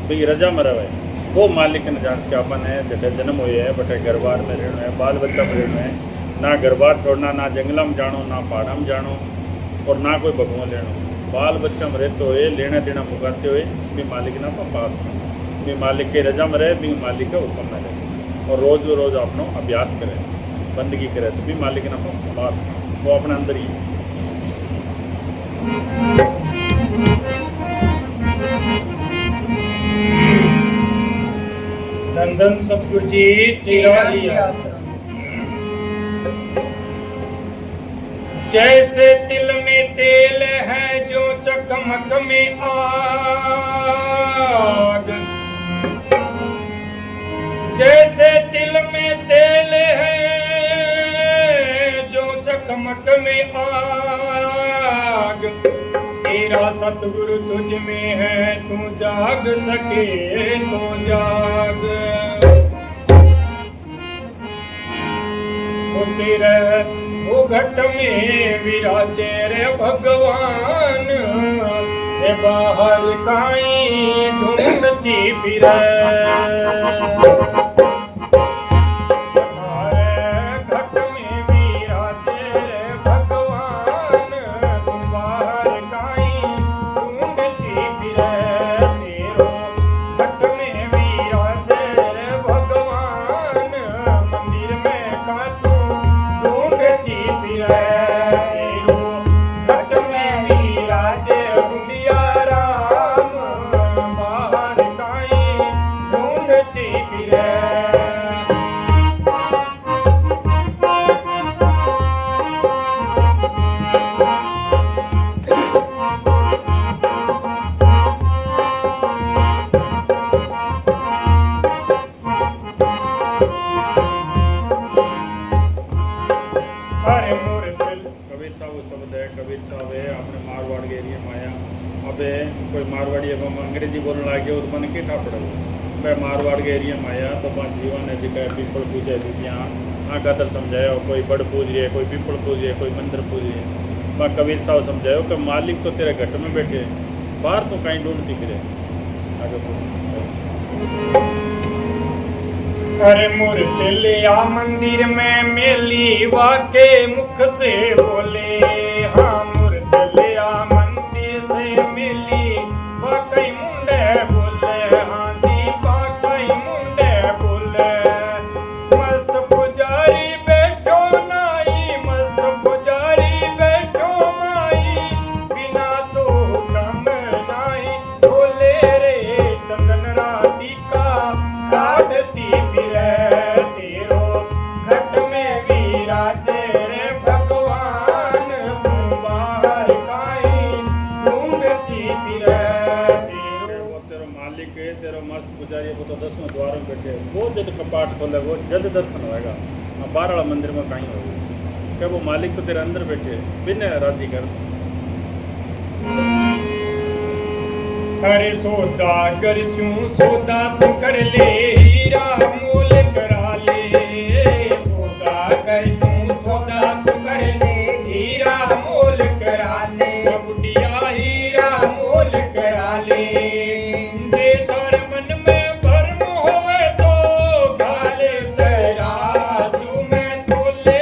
S3: भाई रजा में रहे वो मालिक ने जान के अपन है जटे जन्म हुए है बटे घर बार में रहना है बाल बच्चा में रहना है ना घर बार छोड़ना ना जंगल में जानो ना पहाड़ा में जानो और ना कोई भगवान लेना बाल बच्चा में रहते हुए लेना देना मुकाते हुए भी मालिक ना पास भी मालिक के रजा में रहे भी मालिक के हुक्म में रहे और रोज़ रोज़ अपना अभ्यास करे बंदगी करे तो भी मालिक ना पास वो अपने अंदर ही
S2: धन धन सतगुरु जी तेरा ही
S1: आसरा।
S2: जैसे तिल में तेल है जो चकमक में आग जैसे तिल में तेल है जो चकमक में आग तेरा सतगुरु तुझ में है तू जाग सके तो जाग वो तेरा वो घट में विराजे रे भगवान रे बाहर काई ढूंढती फिरे घट में विराजे रे भगवान तुम बाहर काई ढूंढती फिरे तेरो घट में विराजे रे भगवान मंदिर में का तू ढूंढती फिरे तेरो घट में विराजे बुंदिया राम बाहर काई ढूंढती फिरे हरे मोर दिल
S3: कबीर साहब शब्द है कबीर साहब है अपने मारवाड़ के एरिया में आया अब कोई मारवाड़ी अब हम अंग्रेजी बोलने लगे और मन के ठा पड़े मैं मारवाड़ के एरिया में आया तो बात जीवन है जिका पीपल पूजे यहाँ आँख आतर समझाया कोई बड़ पूज रही है कोई पीपल पूज रही है कोई मंदिर पूज रही है मैं कबीर साहब समझायो कि मालिक तो तेरे घट में बैठे बाहर तो कहीं ढूंढती फिरे आगे बोलो।
S2: हरे मोर दिल या मंदिर में मेली वाके मुख से बोले हाँ मोर दिल या मंदिर से मेली वाकई मुंडे बोले हाँ जी वाकई मुंडे बोले मस्त पुजारी बैठो नाई मस्त पुजारी बैठो माई बिना तो कम नाई बोले रे चंदन राती का काटती फिरे तेरो घट में विराजे रे भगवान बाहर काई ढूंढती फिरे
S3: वो तेरा मालिक है तेरा मस्त पुजारी है वो तो 10वें द्वार में बैठे वो जब कपाट खोले वो जल्द दर्शन होएगा बाहर वाला मंदिर में कहीं होगा क्या वो मालिक तो तेरे अंदर बैठे बिना राजी कर
S2: हरे सौदा कर क्यों सौदा तू कर ले हीरा मोल करा ले सौदा कर क्यों सौदा तू कर ले हीरा मोल करा ले बुढ़िया हीरा मोल करा ले दे तार मन में भरम होवे तो गाले तेरा तू मैं तोले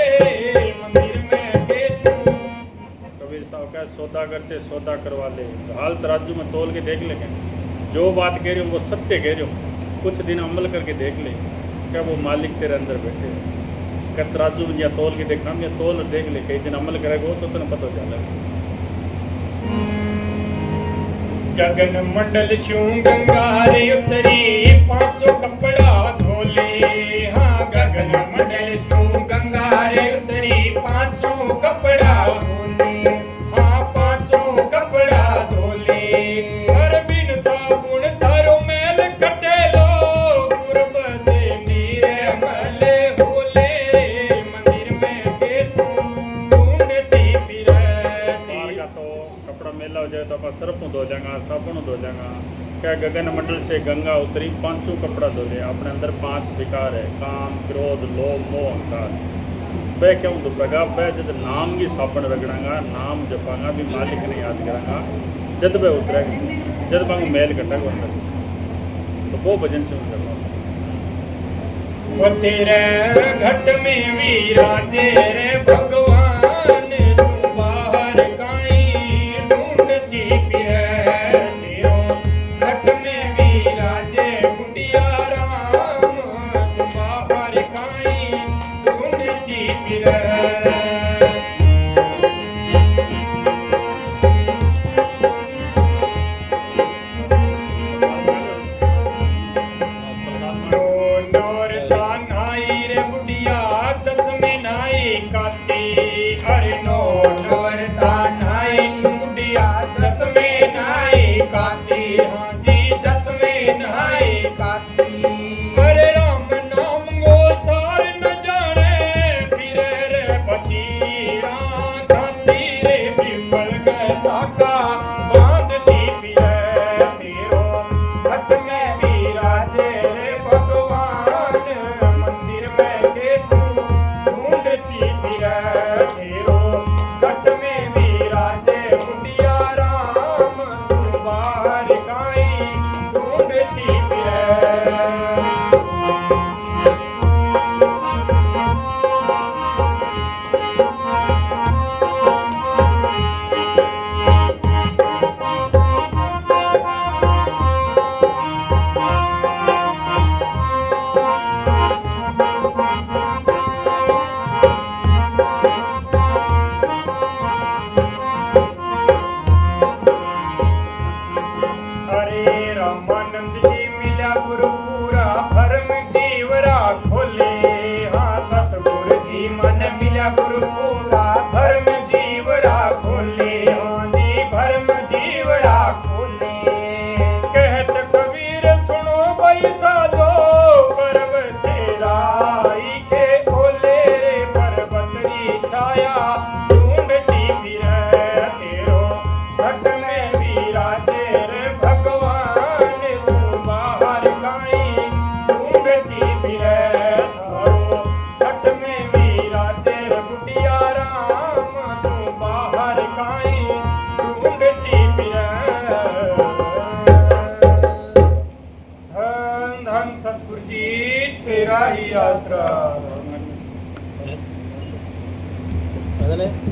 S2: मंदिर में के तू
S3: कबीर साहब का सौदागर से सौदा करवा ले हाल तराजू में तोल के देख ले जो बात कह रही हूँ वो सत्य कह रही हूँ कुछ दिन अमल करके देख ले क्या वो मालिक तेरे अंदर बैठे क्या तराजू में या तोल के देखना या तोल देख ले कई दिन अमल करेगा वो तो तुम्हें पता चला
S2: गगन मंडल छू गंगा रे उतरी पांचों कपड़ा धोले हाँ गगन मंडल छू गंगा रे उतरी पांचों कपड़ा धोले हाँ पांचों कपड़ा धोले हर बिन साबुन तारो मैल कटे लो गुरबते नीरे मले होले मंदिर में के तू ढूंढती फिरे
S3: बाहर का तो कपड़ा मेला हो जाए तो अपन सर्फ धो जाएगा साबुन धो जाएगा क्या गगन मंडल से गंगा उतरी पांचों कपड़ा धो ले अपने अंदर 5 विकार है काम क्रोध लोभ मोह अहंकार वह क्यों दुपेगा वह जब नाम की साबुन रगड़ांगा नाम जपांगा भी मालिक ने याद करांगा जद वह उतरेगा, जद वांगू मैल कटा को अंदर, तो वो भजन से उतर
S2: वो तेरे घट में वीरा तेरे भगवान तू बाहर काई ढूंढती फिरे तेरो घट में वीरा जे बुढ़िया राम तू बाहर काई ढूंढती फिरे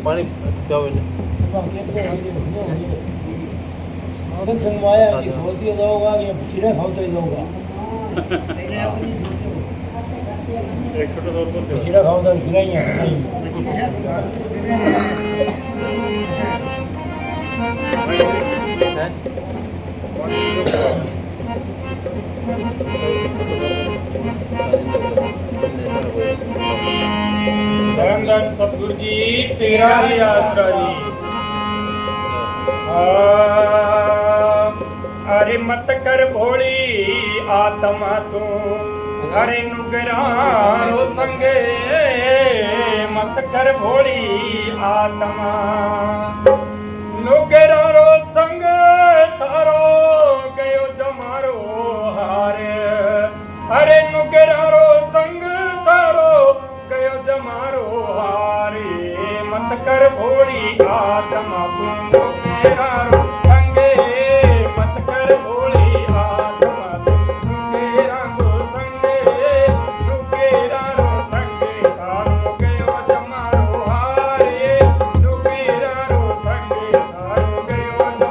S4: पानी पियो इन्हें
S3: एक छोटा सा और बोल दो
S5: खीरा खाओ तो खीरा ही है
S2: धन धन सतगुरु जी तेरा ही आसरा जी। अरे मत कर भोली आत्मा तू अरे नुगरारो संगे मत कर भोली आत्मा नुगरारो संग तारो गयो जमारो हारे अरे नुगरारो संग तारो गयो जमारो हारे मत कर भोली आत्मा तू नुगरारो संगे मत कर भोली आत्मा तू नुगरारो संगे नुगरारो संगे तारो गयो जमारो हारे नुगरारो संगे तारो गयो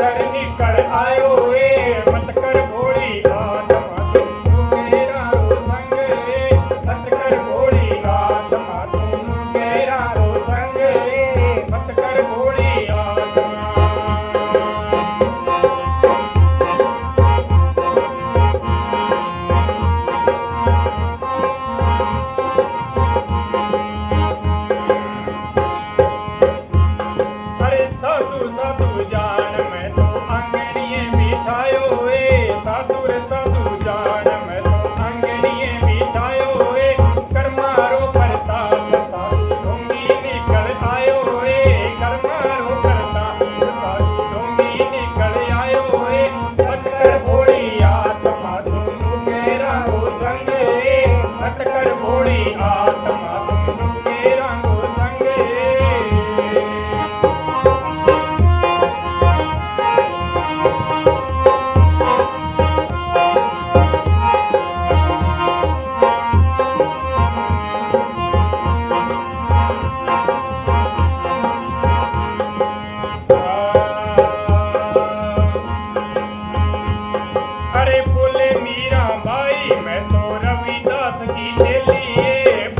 S2: घर निकल आयो ए मत कर भोली आत्मा तू मेरा रो संग मत कर भोली आत्मा तू मेरा रो संग मत कर भोली आत्मा। अरे साधु साधु जान मैं तो आंगणिये बिठायो ए साधु रे साधु जान मैं तो आंगणिये बिठायो ए कर मारो प्रताप साधु ढोंगी निकल आयो ए कर मारो प्रताप साधु ढोंगी निकल आयो ए मत कर भोली आत्मा तू मेरा हो संग मत कर भोली आत्मा तू मेरा हो संग। अरे बोले मीरा बाई मैं तो रविदास की चेली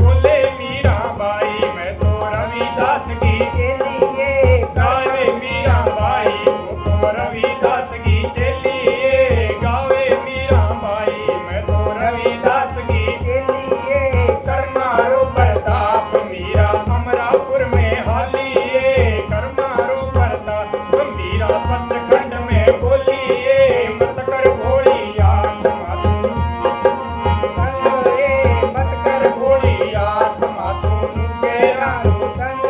S2: बोले मीरा बाई मैं तो रविदास की
S1: चलिए
S2: गावे मीरा बाई वो तो रविदास की चेली गावे मीरा बाई मैं तो रविदास की
S1: चलिए
S2: कर मारो प्रताप मीरा अमरापुर में हाली कर मारो प्रताप मीरा सचखंड में बोली मत कर भोली आत्मा तू
S1: संग
S2: मत कर भोली आत्मा तू मेरा
S1: संग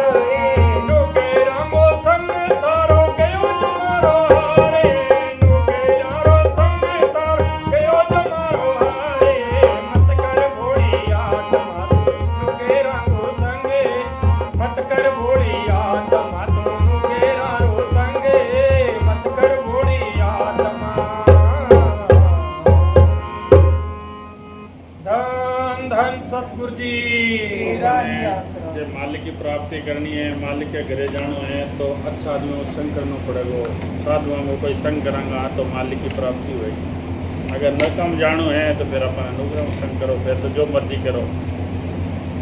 S2: नुकेरा मो संग तारो गयो जमारो हारे नुकेरा रो संग तारो गयो जमारो हारे मत कर भोली आत्मा तू नुकेरा रो संग मत कर भोली आत्मा तू नुकेरा रो संग मत कर भोली आत्मा। धन धन सतगुरु जी
S1: तेरा ही आसरा
S3: जे मालिक की प्राप्ति करनी है मालिक के घरे जानो है तो अच्छा आदमी को संग करना पड़ेगा साधुओं को कोई संग करांगा तो मालिक की प्राप्ति होगी अगर न कम जानो है तो फिर अपन अनुग्रह संग करो फिर तो जो मर्जी करो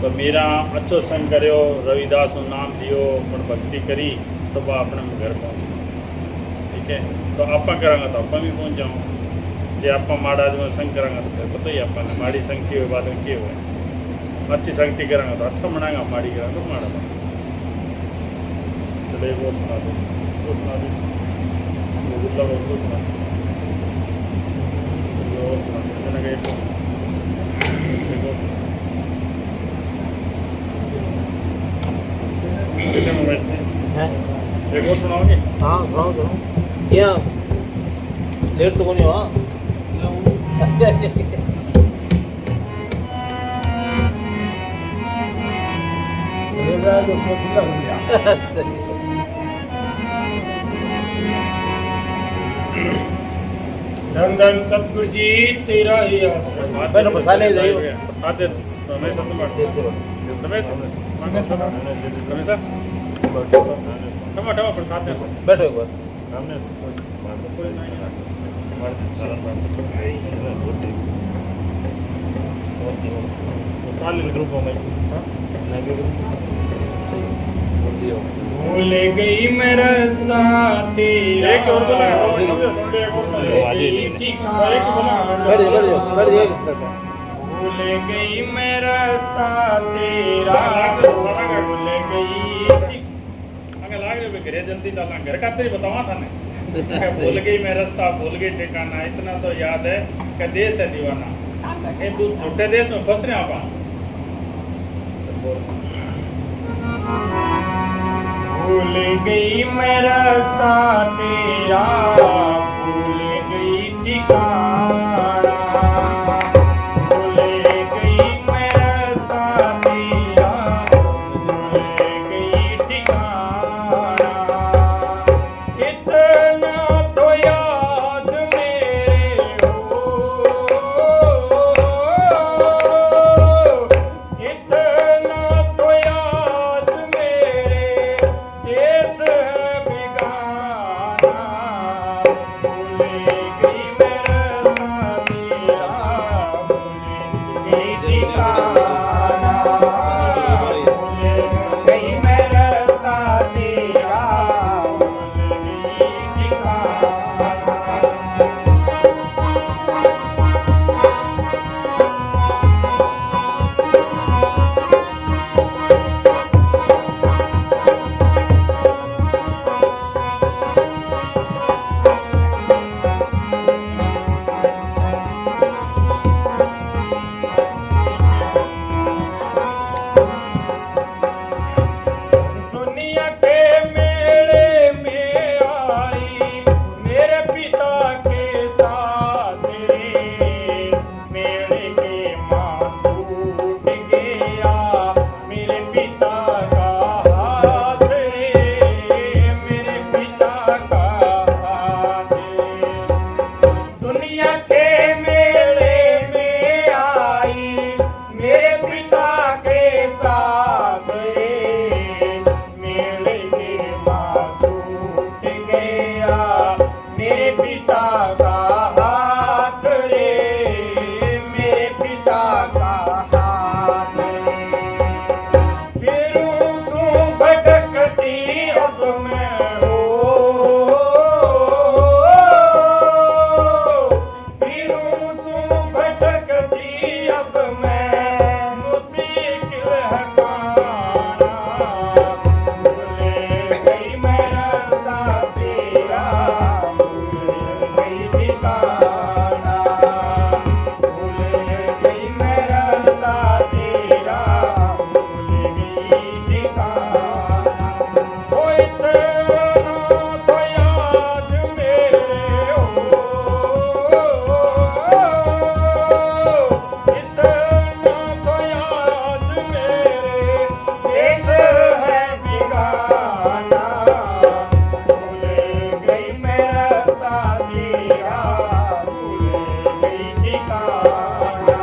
S3: तो मेरा अच्छो संग करो रविदास को नाम लियो पर भक्ति करी तो वह अपने घर पहुँच ठीक है तो आप करांगा तो आप भी पहुँच जाओ जे आप माड़ा आदमी को संग करांगा तो फिर पता ही अपन माड़ी संगति हुए बाद में क्या हुआ अच्छी संगति करांगा तो अच्छा मनाएंगा माड़ी करांगा तो माड़ा बना चलो एक और सुना दो वो सुना दो वो गुल्ला वो सुना दो और सुना दो मैंने कहा एक और कितने में बैठते हैं
S4: हैं?
S3: एक और सुनाओगे
S4: हाँ सुनाओ सुनाओ क्या लेट तो कोनी हुआ अच्छा अच्छा सही
S2: धन धन सतगुरु जी तेरा ही आसरा।
S4: मैंने मसाले जाइयो
S3: प्रसाद दे तो मैं सब बात रमेश रमेश रमेश टमाटर प्रसाद दे
S4: बैठो एक बार
S3: हमने कोई नहीं ग्रुप में
S2: भूल गई मैं रास्ता तेरा
S3: एक और बोला
S4: बैठ जाओ इसका से
S2: भूल गई मैं रास्ता तेरा भूल गई
S3: अगर लाग रे घरे जल्दी चलना घर का तेरी बतावा था ने भूल गई मैं रास्ता भूल गई ठिकाना इतना तो याद है कि देश है दीवाना ये तू झूठे देश में फंस रहे अपन
S2: भूल गई मैं रास्ता तेरा भूल गई ठिकाना भूल गई मैं रास्ता तेरा भूल गई ठिकाना इतना तो याद मेरे हो इतना तो याद मेरे देश है बेगाना भूल गई ठिकाना, भूल गई मैं रास्ता तेरा, भूल गई ठिकाना। ओ इतना तो याद मेरे हो, इतना तो याद मेरे, देश है बिगाना, भूल गई मैं रास्ता तेरा, भूल गई ठिकाना।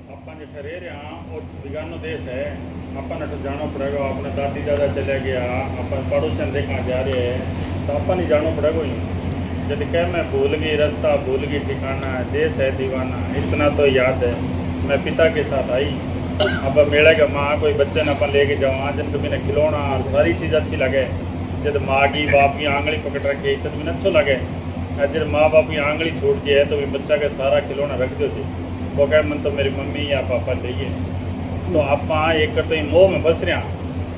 S3: अपन जो ठहरे रहे हैं वो बिगानो देश है। अपन अट जाना पड़ेगा। अपने दादी दादा चले गया, अपन पड़ोसन देखा जा रहे हैं तो अपन ही जाना पड़ेगा ही। यदि कह मैं भूल गई रास्ता, भूल गई ठिकाना, देश है दीवाना, इतना तो याद है मैं पिता के साथ आई। अब मेले का माँ कोई बच्चे न अपन लेके जाओ, जन कभी ने खिलौना और सारी चीज़ अच्छी लगे। जब माँ की बाप की आंगली पकड़ रखी तो तुम्हें अच्छो लगे। जब माँ बाप की आंगली छूट गई है तो भी बच्चा के सारा खिलौना रख दो थी। वो कहे मन तो मेरी मम्मी या पापा चाहिए। तो आप एक करते ही मोह में फंस रहे हैं।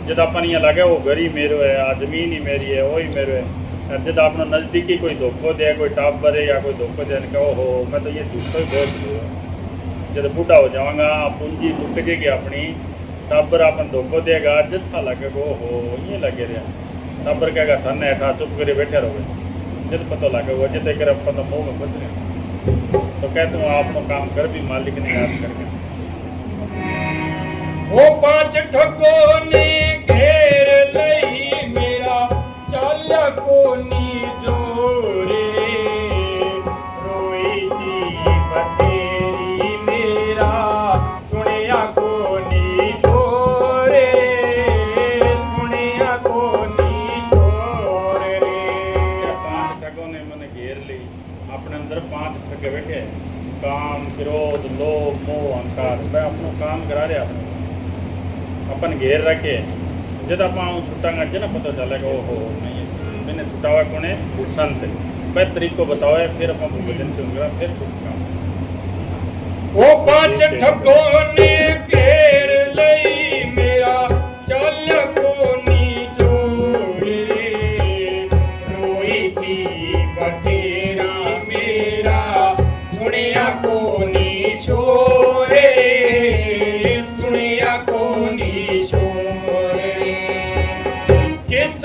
S3: जब अपन यहाँ लगे वो घर ही मेरो है, आ जमीन ही मेरी है, वो ही मेरो है। जब अपना नज़दीकी कोई धोखो दे, कोई टाबर है या कोई धोखो दे, कहो हो मैं तो ये झूठो ही बहुत। जब बूढ़ा हो जाऊँगा पूंजी टूट जाएगी अपनी, टाबर अपन धोखो देगा, जत्था लगे वो हो ये लगे रहा। टाबर कहेगा थाने हेठा चुप करे बैठे रहोगे। जब पता लगे वो जिते कर अपन तो मुँह में फंस रहे हैं। तो कहते हूँ आपनो काम कर भी मालिक ने याद करके।
S2: वो पांच ठगों ने घेर लई मेरा, चाल्या कोनी जोरे, रोई थी बथेरी मेरा, सुनिया कोनी छोरे, सुनिया कोनी छोरे रे।
S3: पांच ठगों ने मैंने घेर ली। अपने अंदर पांच ठगे बैठे, काम, क्रोध, लोभ, मोह, अहंकार। मैं अपना काम करा रहे अपने अपन घेर रखे। जब आप छुट्टांगा ना पता चलेगा ओहो नहीं मैंने छुटावा कौन है संत। मैं तरीको बताओ है फिर अपन भजन से उनका फिर कुछ काम।
S2: वो पांच ठगों ने घेर लई मेरा, चाल्या कोनी जोरे, रोई थी बथेरी मेरा, सुनिया कोनी छोरे, सुनिया कोनी छोरे। किस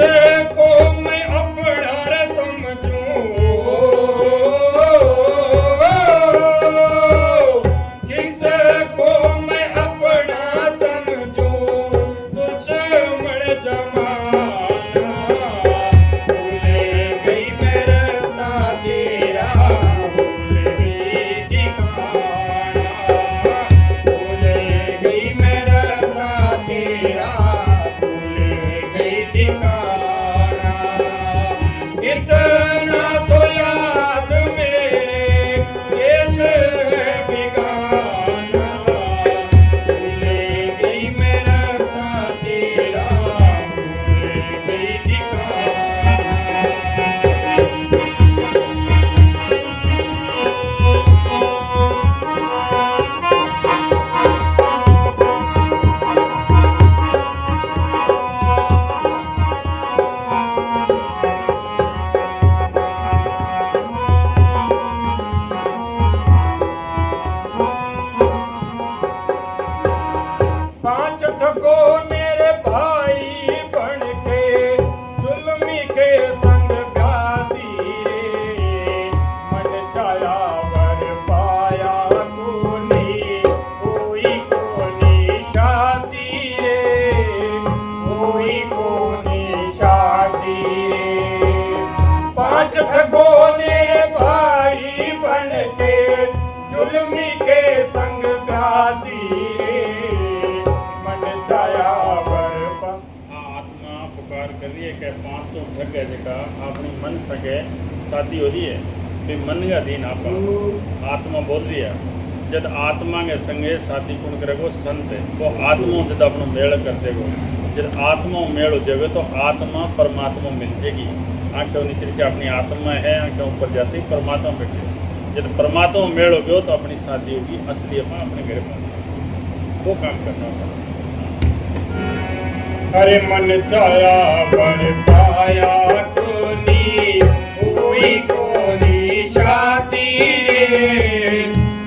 S2: को मैं अपना रे समझूं, किस को मैं अपना समझूं, दुश्मन जमाना, भूल गई मैं रास्ता तेरा, भूल गई ठिकाना, भूल गई मैं रास्ता तेरा, भूल गई ठिकाना। इतना तो याद मेरे, देश है बिगाना, भूल गई मैं रास्ता तेरा, भूल गई ठिकाना। पांच ठगों मेरे भाई बन के, जुल्मी के संग प्यादी रे, मन छाया वर पाया कोनी, कोई कोनी शादी रे, कोई कोनी शादी रे। पांच ठगों ने भाई बन के, जुल्मी के संग प्यादी रे, मन छाया वर
S3: आत्मा पुकार कर रही है कि पांचों ठग है जगह अपनी मन सके शादी हो रही है भी मन का दिन आप आत्मा बोल रही है। जब आत्मा के संगे शादी कौन करेगो संत है। वो आत्मा जब अपना मेल कर देगो, जब आत्मा मेल हो जाएगा तो आत्मा परमात्मा मिल जाएगी। आंखें नीचे नीचे अपनी आत्मा है, आंखें ऊपर जाती परमात्मा बैठे। जब परमात्मा में मेल हो गयो तो अपनी शादी होगी असली अपना अपने घर पहुंचा वो काम करना होगा।
S2: अरे मन चाया वर पाया कोनी हुई कोनी शादी रे,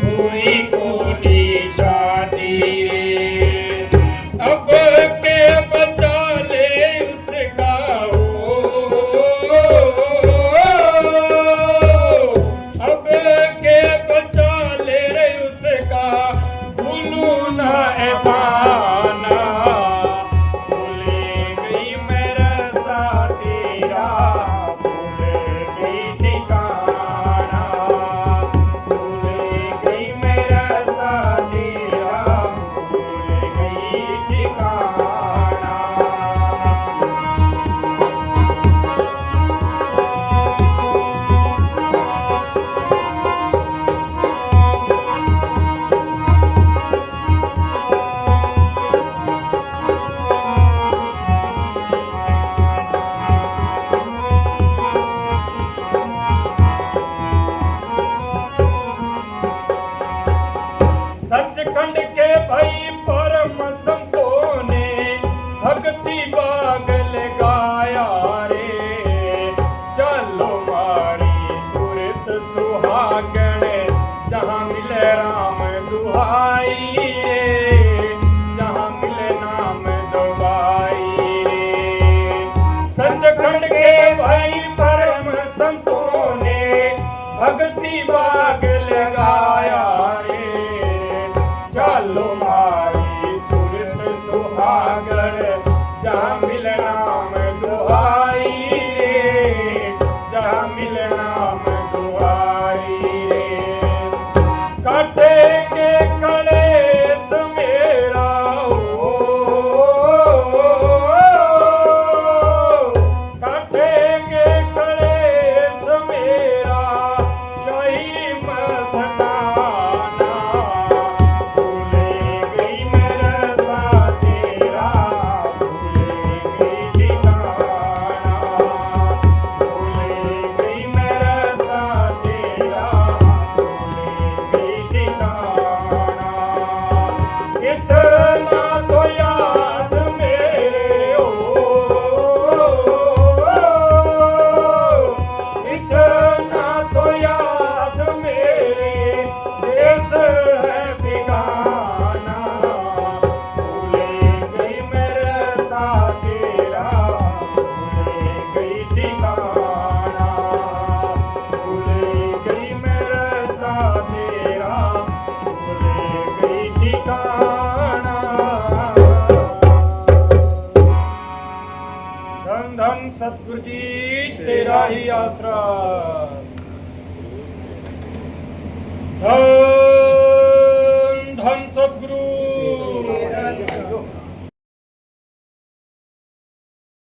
S2: हुई कोनी शादी रे। अब के बचा ले उसका अब के बचा ले रे उसका, भूलू ना एहसाना। भूले गई मैं रास्ता तेरा, भूले गई ठिकाना। भूले गई मैं रास्ता तेरा, भूले गई ठिकाना। सचखंड के भाई परम संतों ने भक्ति बाग लगाया रे। चलो मारी सूरत सुहागण, जहाँ मिले राम दुहाई रे, जहाँ मिले नाम दुहाई रे। सचखंड के भाई परम संतों ने भक्ति बाग लगाया रे। चलो मारी सूरत सुहागण, जहाँ मिल नाम दुहाई रे, जहाँ मिल नाम दुहाई रे। काटेंगे कलेश मेरा काटेंगे कलेश मेरा, शाही मस्ताना। भूले गई मैं रास्ता तेरा, भूले गई ठिकाना। भूले गई मैं रास्ता तेरा, भूले गई ठिकाना। इतना तो याद मेरे इतना तो याद मेरे, देश है बिगाना। भूले गई मैं रास्ता तेरा, भूले गई ठिकाना। भूले गई मैं रास्ता तेरा, भूले गई ठिकाना। धन धन सतगुरु जी तेरा ही आसरा। धन धन सतगुरु